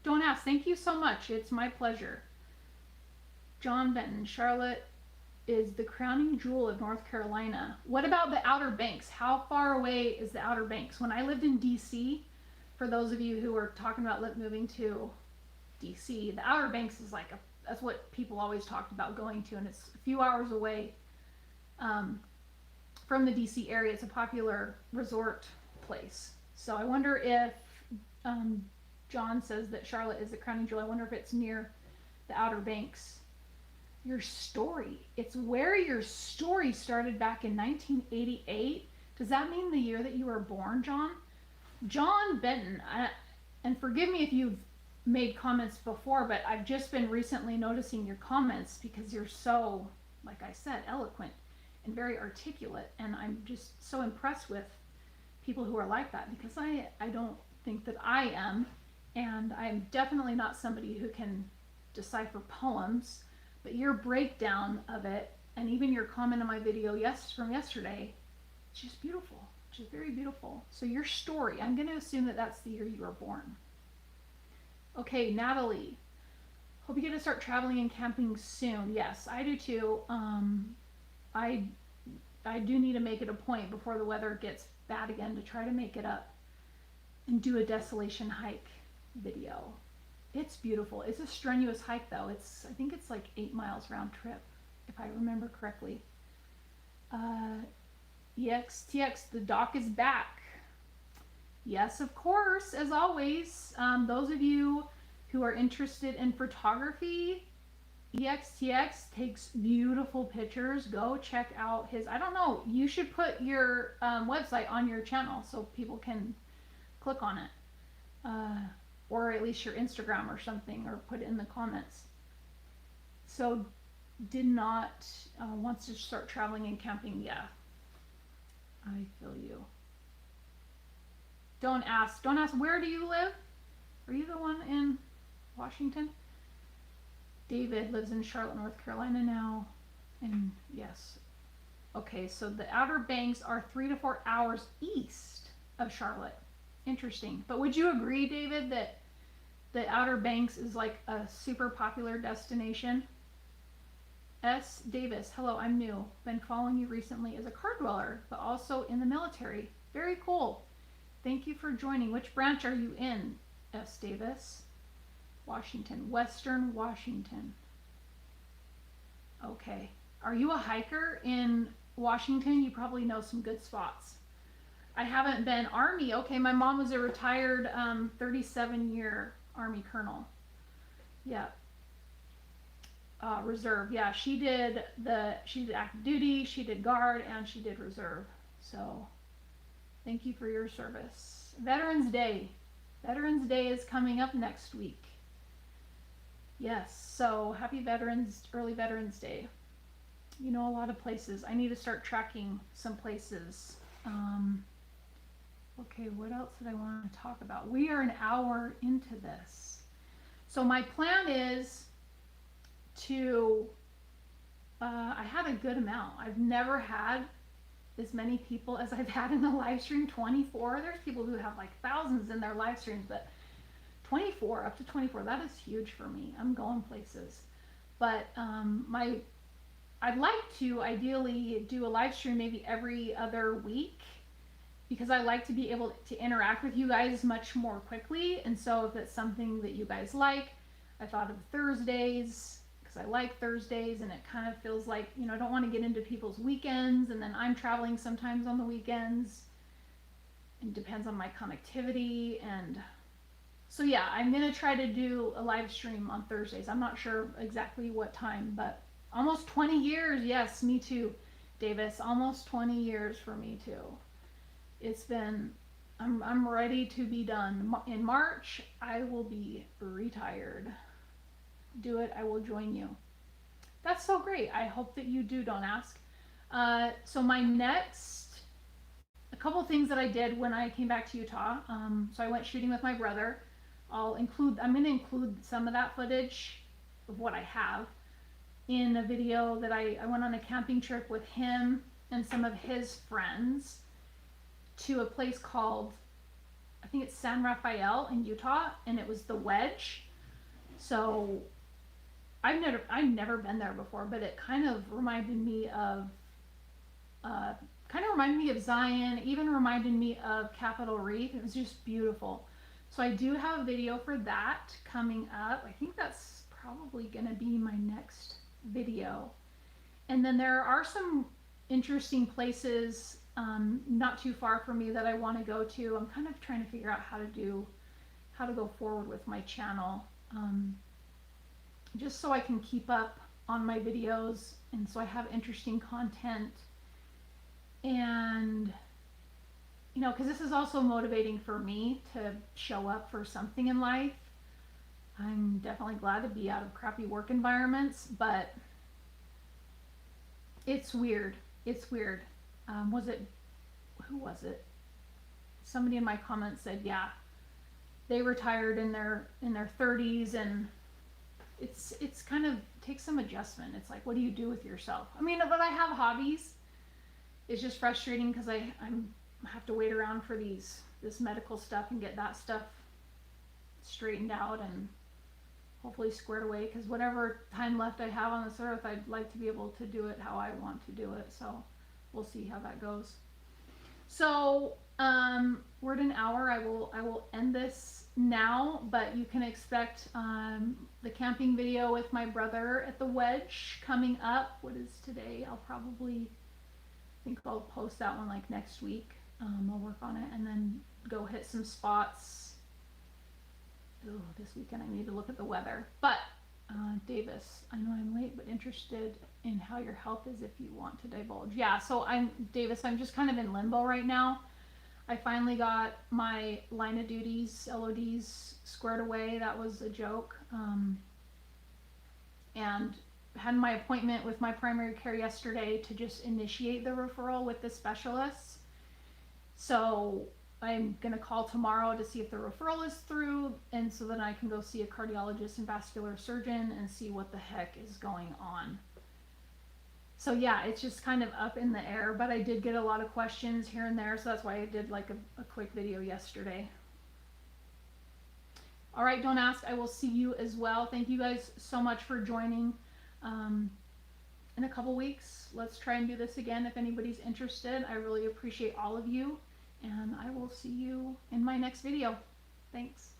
Don't ask. Thank you so much. It's my pleasure. John Benton, Charlotte is the crowning jewel of North Carolina. What about the Outer Banks? How far away is the Outer Banks? When I lived in DC, for those of you who are talking about moving to DC, the Outer Banks is like that's what people always talked about going to, and it's a few hours away from the DC area. It's a popular resort place. So I wonder if John says that Charlotte is the crowning jewel. I wonder if it's near the Outer Banks. Your story. It's where your story started back in 1988. Does that mean the year that you were born, John? John Benton, and forgive me if you've made comments before, but I've just been recently noticing your comments because you're so, like I said, eloquent and very articulate, and I'm just so impressed with people who are like that, because I don't think that I am, and I'm definitely not somebody who can decipher poems, but your breakdown of it, and even your comment on my video from yesterday, it's just beautiful. Which is very beautiful. So your story, I'm going to assume that that's the year you were born. Okay, Natalie. Hope you get to start traveling and camping soon. Yes, I do too. I do need to make it a point before the weather gets bad again to try to make it up and do a desolation hike video. It's beautiful. It's a strenuous hike though. I think it's like 8 miles round trip, if I remember correctly. EXTX, the doc is back. Yes, of course, as always. Those of you who are interested in photography, EXTX takes beautiful pictures. Go check out his, I don't know, you should put your website on your channel so people can click on it. Or at least your Instagram or something, or put it in the comments. So did not, wants to start traveling and camping. Yeah, I feel you. Don't ask, where do you live? Are you the one in Washington? David lives in Charlotte, North Carolina now. And yes. Okay, so the Outer Banks are 3 to 4 hours east of Charlotte. Interesting. But would you agree, David, that the Outer Banks is like a super popular destination? S. Davis, hello, I'm new. Been following you recently as a car dweller, but also in the military. Very cool. Thank you for joining. Which branch are you in, S. Davis? Washington, Western Washington. Okay. Are you a hiker in Washington? You probably know some good spots. I haven't been. Army. Okay, my mom was a retired 37-year Army colonel. Yeah. Reserve. Yeah, she did active duty, she did guard, and she did reserve. So thank you for your service. Veterans Day. Veterans Day is coming up next week. Yes, so happy early Veterans Day. You know, a lot of places. I need to start tracking some places. Okay, what else did I want to talk about? We are an hour into this. So my plan is to, I had a good amount. I've never had as many people as I've had in the live stream, 24. There's people who have like thousands in their live streams, but 24, up to 24, that is huge for me. I'm going places. But I'd like to ideally do a live stream maybe every other week, because I like to be able to interact with you guys much more quickly. And so if it's something that you guys like, I thought of Thursdays, because I like Thursdays, and it kind of feels like, you know, I don't want to get into people's weekends, and then I'm traveling sometimes on the weekends. It depends on my connectivity. And so yeah, I'm going to try to do a live stream on Thursdays. I'm not sure exactly what time, but almost 20 years. Yes, me too, Davis. Almost 20 years for me too. It's been, I'm ready to be done. In March, I will be retired. Do it, I will join you. That's so great. I hope that you do. Don't ask. So my next, a couple things that I did when I came back to Utah. So I went shooting with my brother. I'm going to include some of that footage of what I have in a video that I went on a camping trip with him and some of his friends to a place called, I think it's San Rafael in Utah, and it was the Wedge. So I've never been there before, but it kind of reminded me of Zion, even reminded me of Capitol Reef. It was just beautiful. So I do have a video for that coming up. I think that's probably gonna be my next video. And then there are some interesting places not too far from me that I want to go to. I'm kind of trying to figure out how to go forward with my channel, just so I can keep up on my videos, and so I have interesting content. And you know, because this is also motivating for me to show up for something in life. I'm definitely glad to be out of crappy work environments, but it's weird. It's weird. Who was it? Somebody in my comments said, yeah, they retired in their 30s, and it's kind of takes some adjustment. It's like, what do you do with yourself? I mean, but I have hobbies. It's just frustrating because I have to wait around for this medical stuff and get that stuff straightened out and hopefully squared away, because whatever time left I have on this earth, I'd like to be able to do it how I want to do it. So we'll see how that goes. So we're at an hour. I will end this now, but you can expect the camping video with my brother at the Wedge coming up. What is today? I think I'll post that one like next week. I'll work on it and then go hit some spots. Oh, this weekend I need to look at the weather. But Davis, I know I'm late, but interested in how your health is if you want to divulge. Yeah, so Davis, I'm just kind of in limbo right now. I finally got my line of duties, LODs, squared away. That was a joke. And had my appointment with my primary care yesterday to just initiate the referral with the specialists. So I'm going to call tomorrow to see if the referral is through, and so then I can go see a cardiologist and vascular surgeon and see what the heck is going on. So yeah, it's just kind of up in the air, but I did get a lot of questions here and there, so that's why I did like a quick video yesterday. All right, don't ask. I will see you as well. Thank you guys so much for joining. In a couple weeks, let's try and do this again if anybody's interested. I really appreciate all of you, and I will see you in my next video. Thanks.